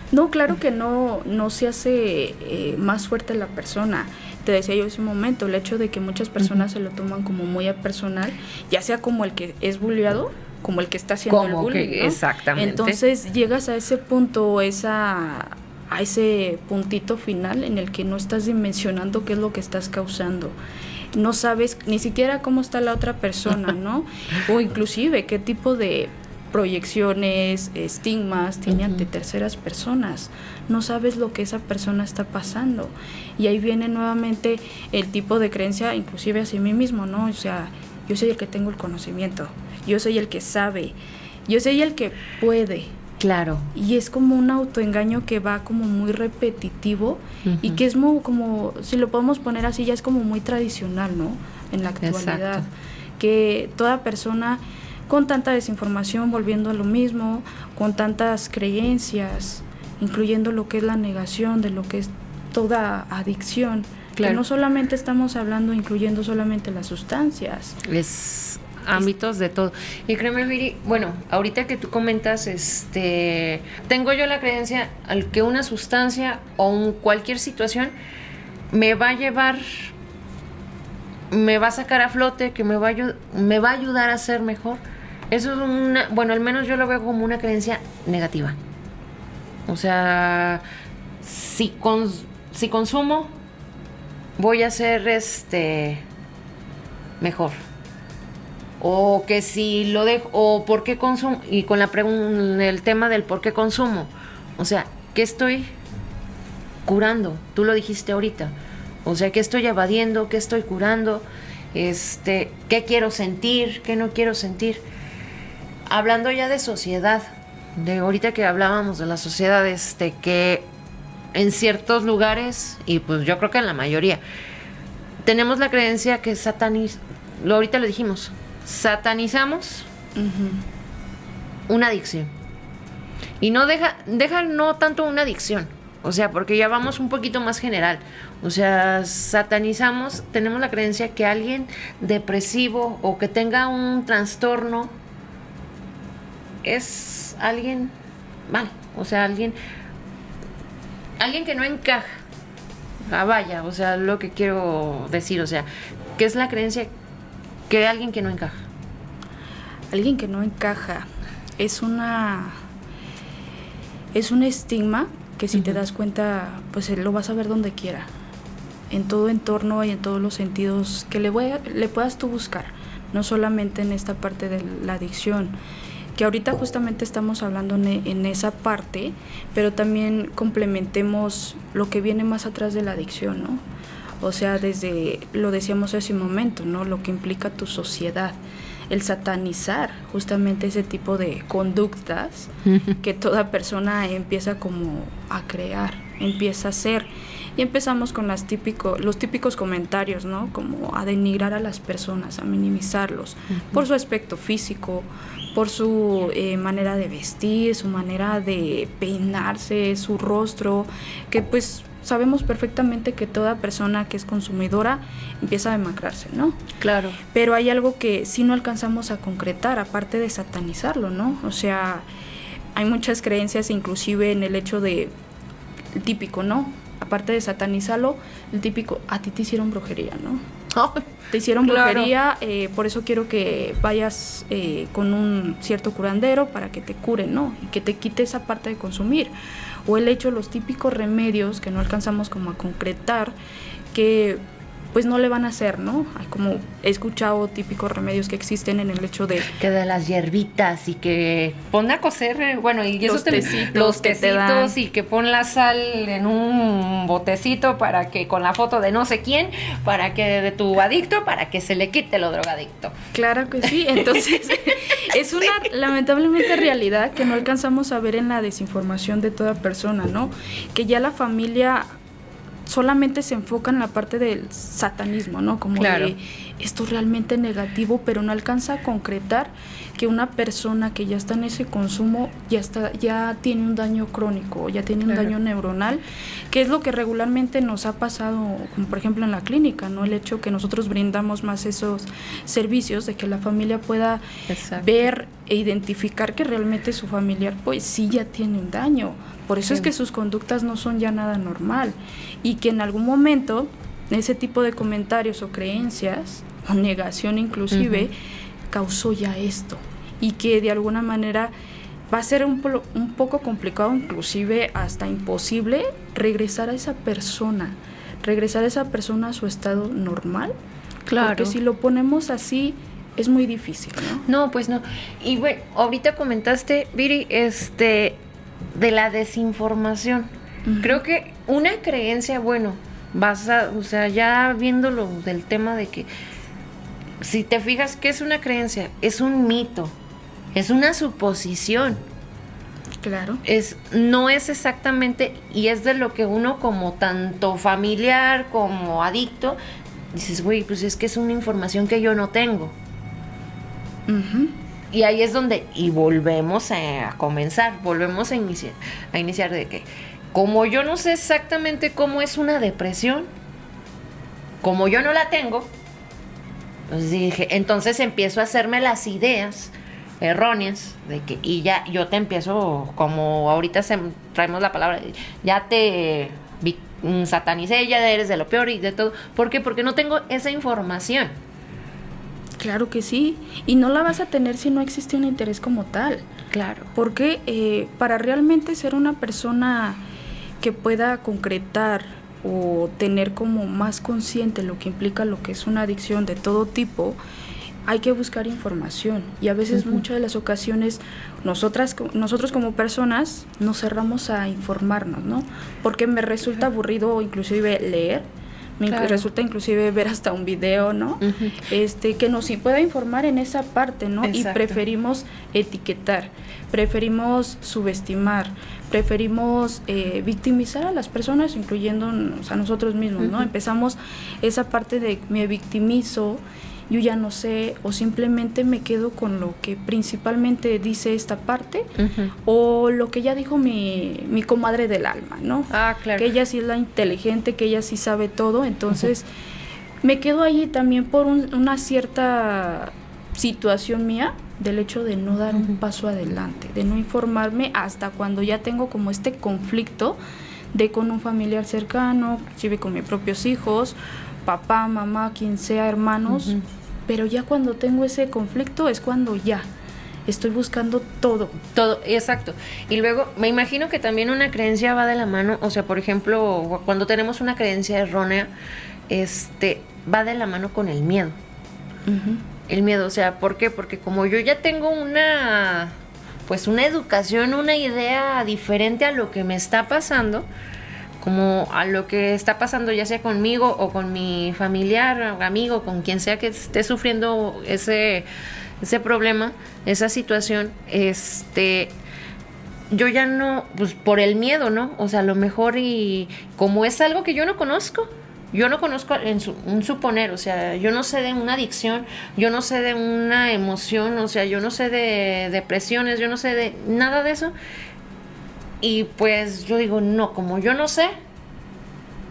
No, claro que no se hace más fuerte la persona. Te decía yo hace un momento, el hecho de que muchas personas se lo toman como muy a personal, ya sea como el que es bulleado, como el que está haciendo el bullying, ¿no? Exactamente. Entonces llegas a ese punto, a ese puntito final en el que no estás dimensionando qué es lo que estás causando. No sabes ni siquiera cómo está la otra persona, ¿no? O inclusive qué tipo de proyecciones, estigmas tiene ante terceras personas. No sabes lo que esa persona está pasando. Y ahí viene nuevamente el tipo de creencia, inclusive hacia mí mismo, ¿no? O sea, yo soy el que tengo el conocimiento, yo soy el que sabe, yo soy el que puede. Claro. Y es como un autoengaño que va como muy repetitivo y que es muy como, si lo podemos poner así, ya es como muy tradicional, ¿no? En la actualidad. Exacto. Que toda persona con tanta desinformación, volviendo a lo mismo, con tantas creencias, incluyendo lo que es la negación de lo que es toda adicción, claro, que no solamente estamos hablando, incluyendo solamente las sustancias. Es ámbitos de todo. Y créeme, Viri, bueno, ahorita que tú comentas, tengo yo la creencia al que una sustancia o cualquier situación me va a llevar, me va a sacar a flote, que me va a ayudar a ser mejor. Eso es bueno, al menos yo lo veo como una creencia negativa. O sea, si consumo, voy a ser mejor. O que si lo dejo, o por qué consumo, y con el tema del por qué consumo. O sea, ¿qué estoy curando? Tú lo dijiste ahorita. O sea, ¿qué estoy evadiendo? ¿Qué estoy curando? ¿Qué quiero sentir? ¿Qué no quiero sentir? Hablando ya de sociedad, de ahorita que hablábamos de la sociedad, que en ciertos lugares, y pues yo creo que en la mayoría, tenemos la creencia que ahorita lo dijimos, satanizamos una adicción. Y no deja no tanto una adicción, o sea, porque ya vamos un poquito más general. O sea, satanizamos, tenemos la creencia que alguien depresivo o que tenga un trastorno es alguien mal, o sea, alguien que no encaja. Vaya, o sea, lo que quiero decir, o sea, que es la creencia que alguien que no encaja. Alguien que no encaja es un estigma que si te das cuenta, pues lo vas a ver donde quiera, en todo entorno y en todos los sentidos que le puedas tú buscar, no solamente en esta parte de la adicción, que ahorita justamente estamos hablando en esa parte, pero también complementemos lo que viene más atrás de la adicción, ¿no? O sea, desde, lo decíamos hace un momento, ¿no? Lo que implica tu sociedad, el satanizar justamente ese tipo de conductas que toda persona empieza como a crear, empieza a hacer. Y empezamos con los típicos comentarios, ¿no? Como a denigrar a las personas, a minimizarlos por su aspecto físico, por su manera de vestir, su manera de peinarse, su rostro, que pues sabemos perfectamente que toda persona que es consumidora empieza a demacrarse, ¿no? Claro. Pero hay algo que sí no alcanzamos a concretar, aparte de satanizarlo, ¿no? O sea, hay muchas creencias inclusive en el hecho de, el típico, ¿no? Aparte de satanizarlo, el típico, a ti te hicieron brujería, ¿no? Oh, te hicieron brujería, claro. Por eso quiero que vayas con un cierto curandero para que te cure, ¿no? Y que te quite esa parte de consumir. O el hecho, los típicos remedios que no alcanzamos como a concretar, que pues no le van a hacer, ¿no? Hay como he escuchado típicos remedios que existen en el hecho de que de las hierbitas y que pon a cocer, bueno, y los eso tecitos los que te dan. tecitos y que pon la sal en un botecito para que con la foto de no sé quién, para que de tu adicto, para que se le quite lo drogadicto. Claro que sí, entonces es una lamentablemente realidad que no alcanzamos a ver en la desinformación de toda persona, ¿no? Que ya la familia solamente se enfoca en la parte del satanismo, ¿no? Como claro. de esto es realmente negativo, pero no alcanza a concretar que una persona que ya está en ese consumo ya tiene un daño crónico, ya tiene un daño neuronal, que es lo que regularmente nos ha pasado, como por ejemplo en la clínica, ¿no? El hecho que nosotros brindamos más esos servicios de que la familia pueda ver e identificar que realmente su familiar pues sí ya tiene un daño. Por eso es que sus conductas no son ya nada normal y que en algún momento ese tipo de comentarios o creencias o negación inclusive causó ya esto y que de alguna manera va a ser un poco complicado, inclusive hasta imposible regresar a esa persona a su estado normal. Claro. Porque si lo ponemos así es muy difícil, ¿no? No, pues no. Y bueno, ahorita comentaste, Viri, de la desinformación. Creo que una creencia, bueno, o sea, ya viéndolo del tema de que si te fijas, ¿qué es una creencia? Es un mito, es una suposición. Claro. No es exactamente, y es de lo que uno como tanto familiar como adicto, dices, güey, pues es que es una información que yo no tengo. Y ahí es donde, y volvemos a comenzar, volvemos a iniciar de que, como yo no sé exactamente cómo es una depresión, como yo no la tengo, pues dije, entonces empiezo a hacerme las ideas erróneas de que, y ya yo te empiezo, como ahorita traemos la palabra, ya te satanicé, ya eres de lo peor y de todo. ¿Por qué? Porque no tengo esa información. Claro que sí, y no la vas a tener si no existe un interés como tal. Claro. Porque para realmente ser una persona que pueda concretar o tener como más consciente lo que implica lo que es una adicción de todo tipo, hay que buscar información. Y a veces, muchas de las ocasiones, nosotros como personas nos cerramos a informarnos, ¿no? Porque me resulta aburrido inclusive leer. Me resulta inclusive ver hasta un video, ¿no? Que nos pueda informar en esa parte, ¿no? Exacto. Y preferimos etiquetar, preferimos subestimar, preferimos victimizar a las personas, incluyéndonos a nosotros mismos, ¿no? Empezamos esa parte de me victimizo, yo ya no sé, o simplemente me quedo con lo que principalmente dice esta parte, o lo que ya dijo mi comadre del alma, ¿no? Ah, claro. Que ella sí es la inteligente, que ella sí sabe todo, entonces me quedo ahí también por una cierta situación mía, del hecho de no dar un paso adelante, de no informarme hasta cuando ya tengo como este conflicto de con un familiar cercano, inclusive con mis propios hijos, papá, mamá, quien sea, hermanos, pero ya cuando tengo ese conflicto es cuando ya estoy buscando todo, exacto. Y luego me imagino que también una creencia va de la mano, o sea, por ejemplo, cuando tenemos una creencia errónea, va de la mano con el miedo. El miedo, o sea, ¿por qué? Porque como yo ya tengo una educación, una idea diferente a lo que me está pasando, como a lo que está pasando ya sea conmigo o con mi familiar, amigo, con quien sea que esté sufriendo ese problema, esa situación, yo ya no, pues por el miedo, ¿no? O sea, a lo mejor, y como es algo que yo no conozco un suponer, o sea, yo no sé de una adicción, yo no sé de una emoción, o sea, yo no sé de depresiones, yo no sé de nada de eso. Y pues yo digo, no, como yo no sé,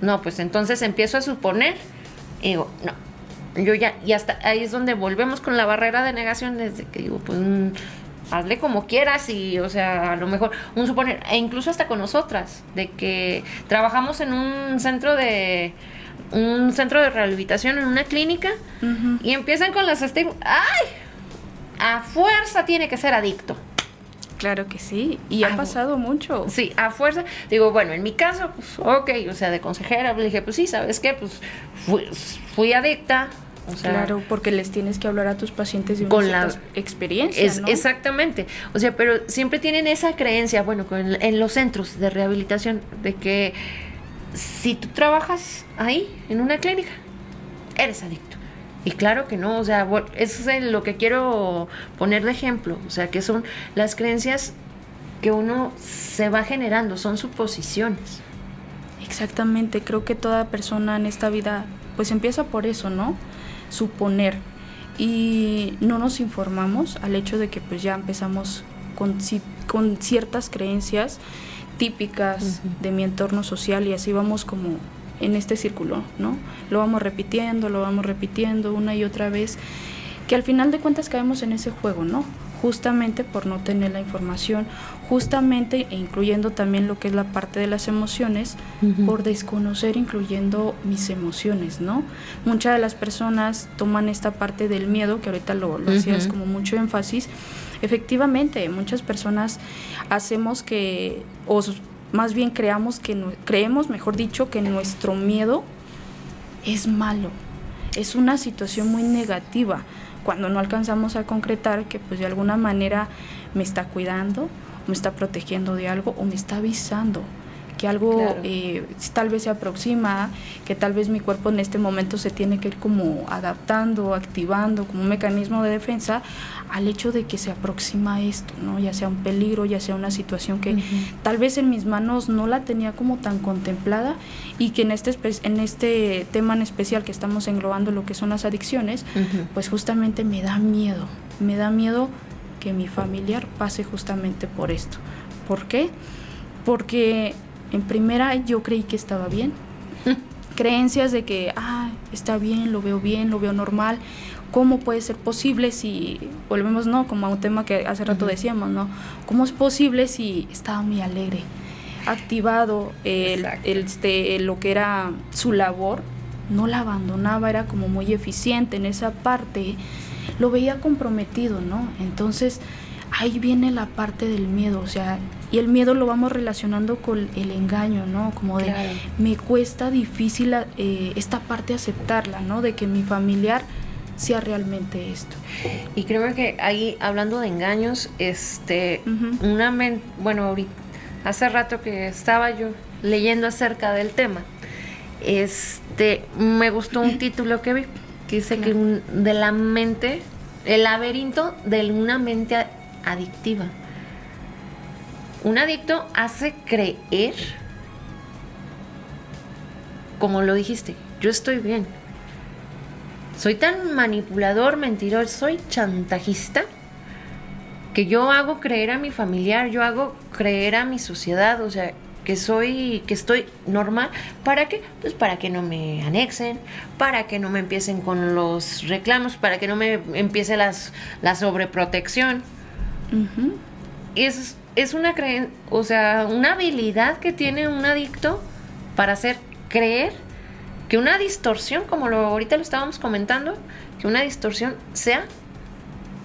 no, pues entonces empiezo a suponer y digo, no, yo ya, y hasta ahí es donde volvemos con la barrera de negación, desde que digo, pues hazle como quieras, y o sea, a lo mejor un suponer, e incluso hasta con nosotras, de que trabajamos en un centro de rehabilitación, en una clínica, y empiezan con las estigmas, ¡ay! A fuerza tiene que ser adicto. Claro que sí, y ha pasado mucho. Sí, a fuerza. Digo, bueno, en mi caso, pues, ok, o sea, de consejera, le dije, pues sí, ¿sabes qué? Pues fui adicta. O sea, claro, porque les tienes que hablar a tus pacientes de con una cierta experiencia, ¿no? Exactamente. O sea, pero siempre tienen esa creencia, bueno, en los centros de rehabilitación, de que si tú trabajas ahí, en una clínica, eres adicto. Y claro que no, o sea, eso es lo que quiero poner de ejemplo, o sea, que son las creencias que uno se va generando, son suposiciones. Exactamente, creo que toda persona en esta vida pues empieza por eso, ¿no? Suponer, y no nos informamos al hecho de que pues ya empezamos con ciertas creencias típicas de mi entorno social, y así vamos como en este círculo, ¿no? Lo vamos repitiendo una y otra vez, que al final de cuentas caemos en ese juego, ¿no? Justamente por no tener la información, justamente incluyendo también lo que es la parte de las emociones, por desconocer incluyendo mis emociones, ¿no? Muchas de las personas toman esta parte del miedo, que ahorita lo hacías como mucho énfasis. Efectivamente, muchas personas hacemos que, o más bien creemos, mejor dicho, que nuestro miedo es malo, es una situación muy negativa, cuando no alcanzamos a concretar que pues de alguna manera me está cuidando, me está protegiendo de algo, o me está avisando que algo claro, tal vez se aproxima, que tal vez mi cuerpo en este momento se tiene que ir como adaptando, activando como un mecanismo de defensa al hecho de que se aproxima esto, ¿no? Ya sea un peligro, ya sea una situación que tal vez en mis manos no la tenía como tan contemplada, y que en este tema en especial que estamos englobando lo que son las adicciones, pues justamente me da miedo que mi familiar pase justamente por esto. ¿Por qué? Porque en primera yo creí que estaba bien, creencias de que está bien, lo veo normal. ¿Cómo puede ser posible si volvemos, no, como a un tema que hace rato decíamos, no? ¿Cómo es posible si estaba muy alegre, activado, lo que era su labor, no la abandonaba, era como muy eficiente en esa parte, lo veía comprometido, ¿no? Entonces ahí viene la parte del miedo, o sea, y el miedo lo vamos relacionando con el engaño, ¿no? Como de, claro, me cuesta difícil esta parte aceptarla, ¿no? De que mi familiar sea realmente esto. Y creo que ahí, hablando de engaños, ahorita, hace rato que estaba yo leyendo acerca del tema, me gustó un título que vi, que dice que de la mente, el laberinto de una mente adictiva. Un adicto hace creer, como lo dijiste, yo estoy bien. Soy tan manipulador, mentiroso, soy chantajista, que yo hago creer a mi familiar, yo hago creer a mi sociedad, o sea, que estoy normal. ¿Para qué? Pues para que no me anexen, para que no me empiecen con los reclamos, para que no me empiece la sobreprotección. Es una creencia, o sea, una habilidad que tiene un adicto para hacer creer que una distorsión, como ahorita lo estábamos comentando, que una distorsión sea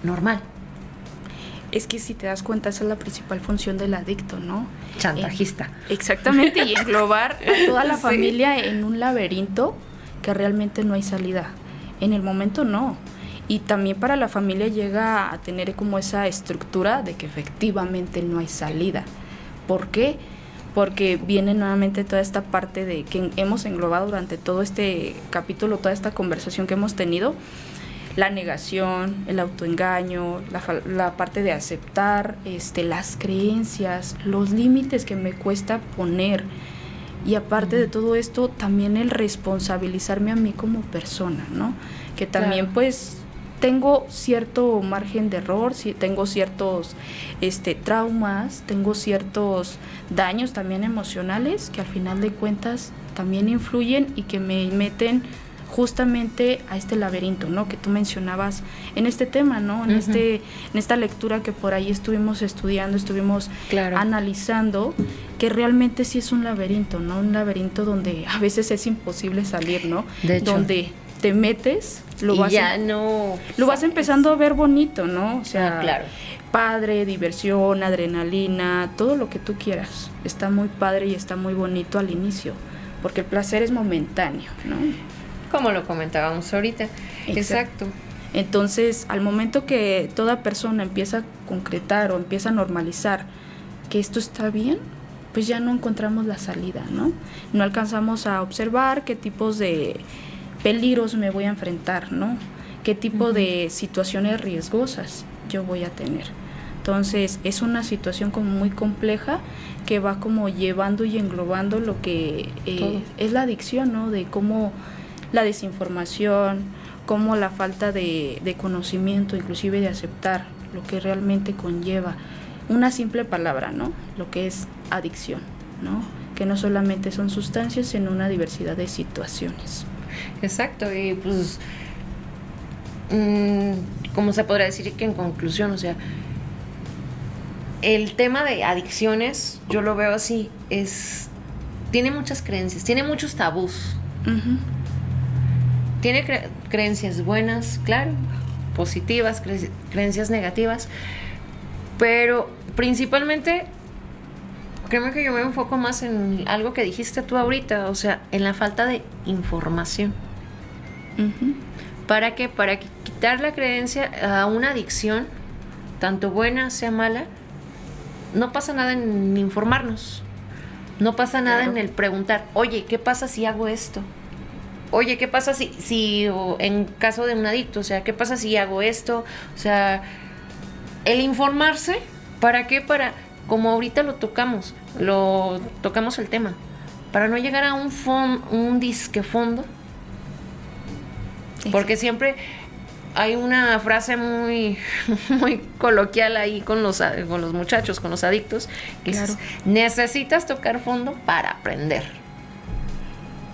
normal. Es que si te das cuenta, esa es la principal función del adicto, ¿no? Chantajista. Exactamente, y englobar a toda la familia en un laberinto que realmente no hay salida. En el momento no. Y también para la familia llega a tener como esa estructura de que efectivamente no hay salida. ¿Por qué? Porque viene nuevamente toda esta parte de que hemos englobado durante todo este capítulo, toda esta conversación que hemos tenido, la negación, el autoengaño, la parte de aceptar las creencias, los límites que me cuesta poner, y aparte de todo esto, también el responsabilizarme a mí como persona, ¿no? Que también pues tengo cierto margen de error, tengo ciertos traumas, tengo ciertos daños también emocionales que al final de cuentas también influyen y que me meten justamente a este laberinto, ¿no? Que tú mencionabas en este tema, ¿no? En esta lectura que por ahí estuvimos estudiando, estuvimos analizando, que realmente sí es un laberinto, ¿no? Un laberinto donde a veces es imposible salir, ¿no? De hecho. Donde te metes, lo lo vas empezando a ver bonito, ¿no? O sea, claro. Padre, diversión, adrenalina, todo lo que tú quieras. Está muy padre y está muy bonito al inicio, porque el placer es momentáneo, ¿no? Como lo comentábamos ahorita. Exacto. Entonces, al momento que toda persona empieza a concretar o empieza a normalizar que esto está bien, pues ya no encontramos la salida, ¿no? No alcanzamos a observar qué tipos de peligros me voy a enfrentar, ¿no? Qué tipo de situaciones riesgosas yo voy a tener. Entonces, es una situación como muy compleja que va como llevando y englobando lo que es la adicción, ¿no? De cómo la desinformación, cómo la falta de conocimiento, inclusive de aceptar lo que realmente conlleva una simple palabra, ¿no? Lo que es adicción, ¿no? Que no solamente son sustancias, sino una diversidad de situaciones. Exacto, y pues, ¿cómo se podría decir que en conclusión? O sea, el tema de adicciones, yo lo veo así, tiene muchas creencias, tiene muchos tabús. Uh-huh. Tiene creencias buenas, claro, positivas, creencias negativas, pero principalmente, créeme que yo me enfoco más en algo que dijiste tú ahorita, o sea, en la falta de información. Uh-huh. ¿Para qué? Para quitar la creencia a una adicción, tanto buena sea mala, no pasa nada en informarnos, no pasa nada en el preguntar, oye, ¿qué pasa si hago esto? Oye, ¿qué pasa si o en caso de un adicto, o sea, qué pasa si hago esto? O sea, el informarse, ¿para qué? Para, como ahorita lo tocamos el tema, para no llegar a un disque fondo. Porque siempre hay una frase muy, muy coloquial ahí con los muchachos, con los adictos, que claro. es, necesitas tocar fondo para aprender.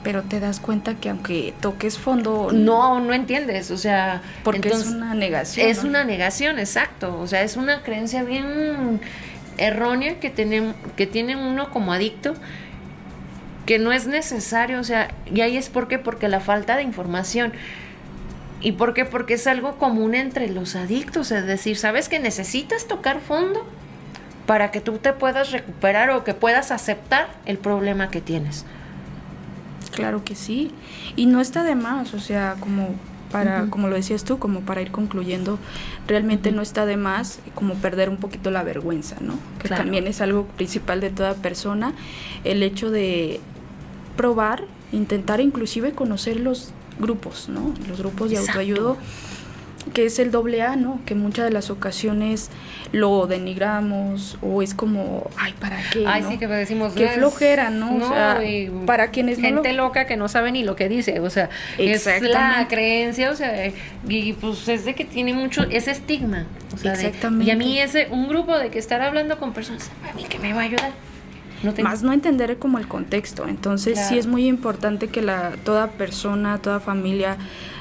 Pero te das cuenta que aunque toques fondo... No entiendes, o sea... Porque entonces, es una negación. Es, ¿no? Una negación, exacto. O sea, es una creencia bien errónea que tiene uno como adicto, que no es necesario, o sea, y ahí es porque la falta de información. ¿Y por qué? Porque es algo común entre los adictos, es decir, ¿sabes que necesitas tocar fondo para que tú te puedas recuperar o que puedas aceptar el problema que tienes? Claro que sí, y no está de más, o sea, como lo decías tú, como para ir concluyendo, realmente no está de más como perder un poquito la vergüenza, ¿no? Que claro. También es algo principal de toda persona, el hecho de probar, intentar inclusive conocer los grupos, ¿no? Los grupos de autoayuda, que es el AA, ¿no? Que muchas de las ocasiones lo denigramos o es como, ay, ¿para qué? Ay, ¿no? sí, que decimos, qué flojera, ¿no? No, o sea, para quienes gente loca que no sabe ni lo que dice, o sea, es la creencia, o sea, y pues es de que tiene mucho ese estigma, o sea, exactamente. Y a mí un grupo de que estar hablando con personas, a mí que me va a ayudar. Más no entender como el contexto, entonces claro. Sí es muy importante que toda persona, toda familia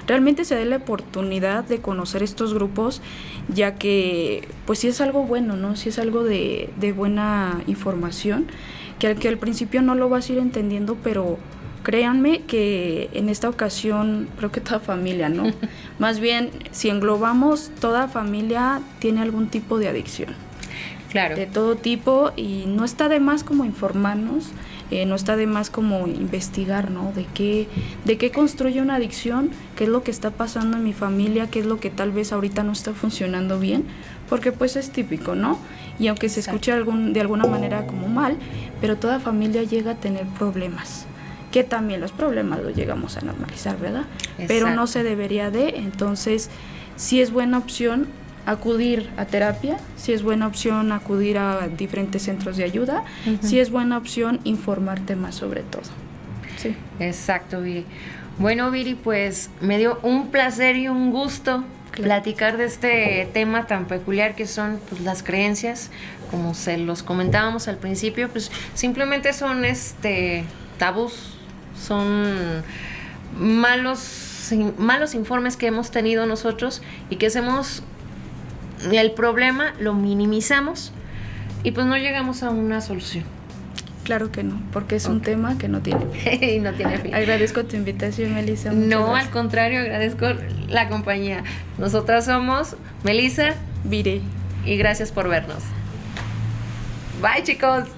realmente se dé la oportunidad de conocer estos grupos, ya que pues sí es algo bueno, ¿no? Sí es algo de buena información, que al principio no lo vas a ir entendiendo, pero créanme que en esta ocasión creo que toda familia, ¿no? Más bien, si englobamos, toda familia tiene algún tipo de adicción. Claro. De todo tipo, y no está de más como informarnos, no está de más como investigar, ¿no? De qué construye una adicción, qué es lo que está pasando en mi familia, qué es lo que tal vez ahorita no está funcionando bien, porque pues es típico, ¿no? Y aunque se escuche de alguna manera como mal, pero toda familia llega a tener problemas, que también los problemas los llegamos a normalizar, ¿verdad? Exacto. Pero no se debería entonces sí es buena opción acudir a terapia, si es buena opción acudir a diferentes centros de ayuda, si es buena opción informarte más sobre todo. Sí. Exacto, Viri. Bueno, Viri, pues me dio un placer y un gusto platicar de este tema tan peculiar que son pues, las creencias, como se los comentábamos al principio, pues simplemente son tabús, son malos informes que hemos tenido nosotros y que hacemos el problema, lo minimizamos y pues no llegamos a una solución. Claro que no, porque es un tema que no tiene fin. Y no tiene fin. Agradezco tu invitación, Melissa. No, al contrario, agradezco la compañía. Nosotras somos Melissa, Vire. y gracias por vernos. Bye, chicos.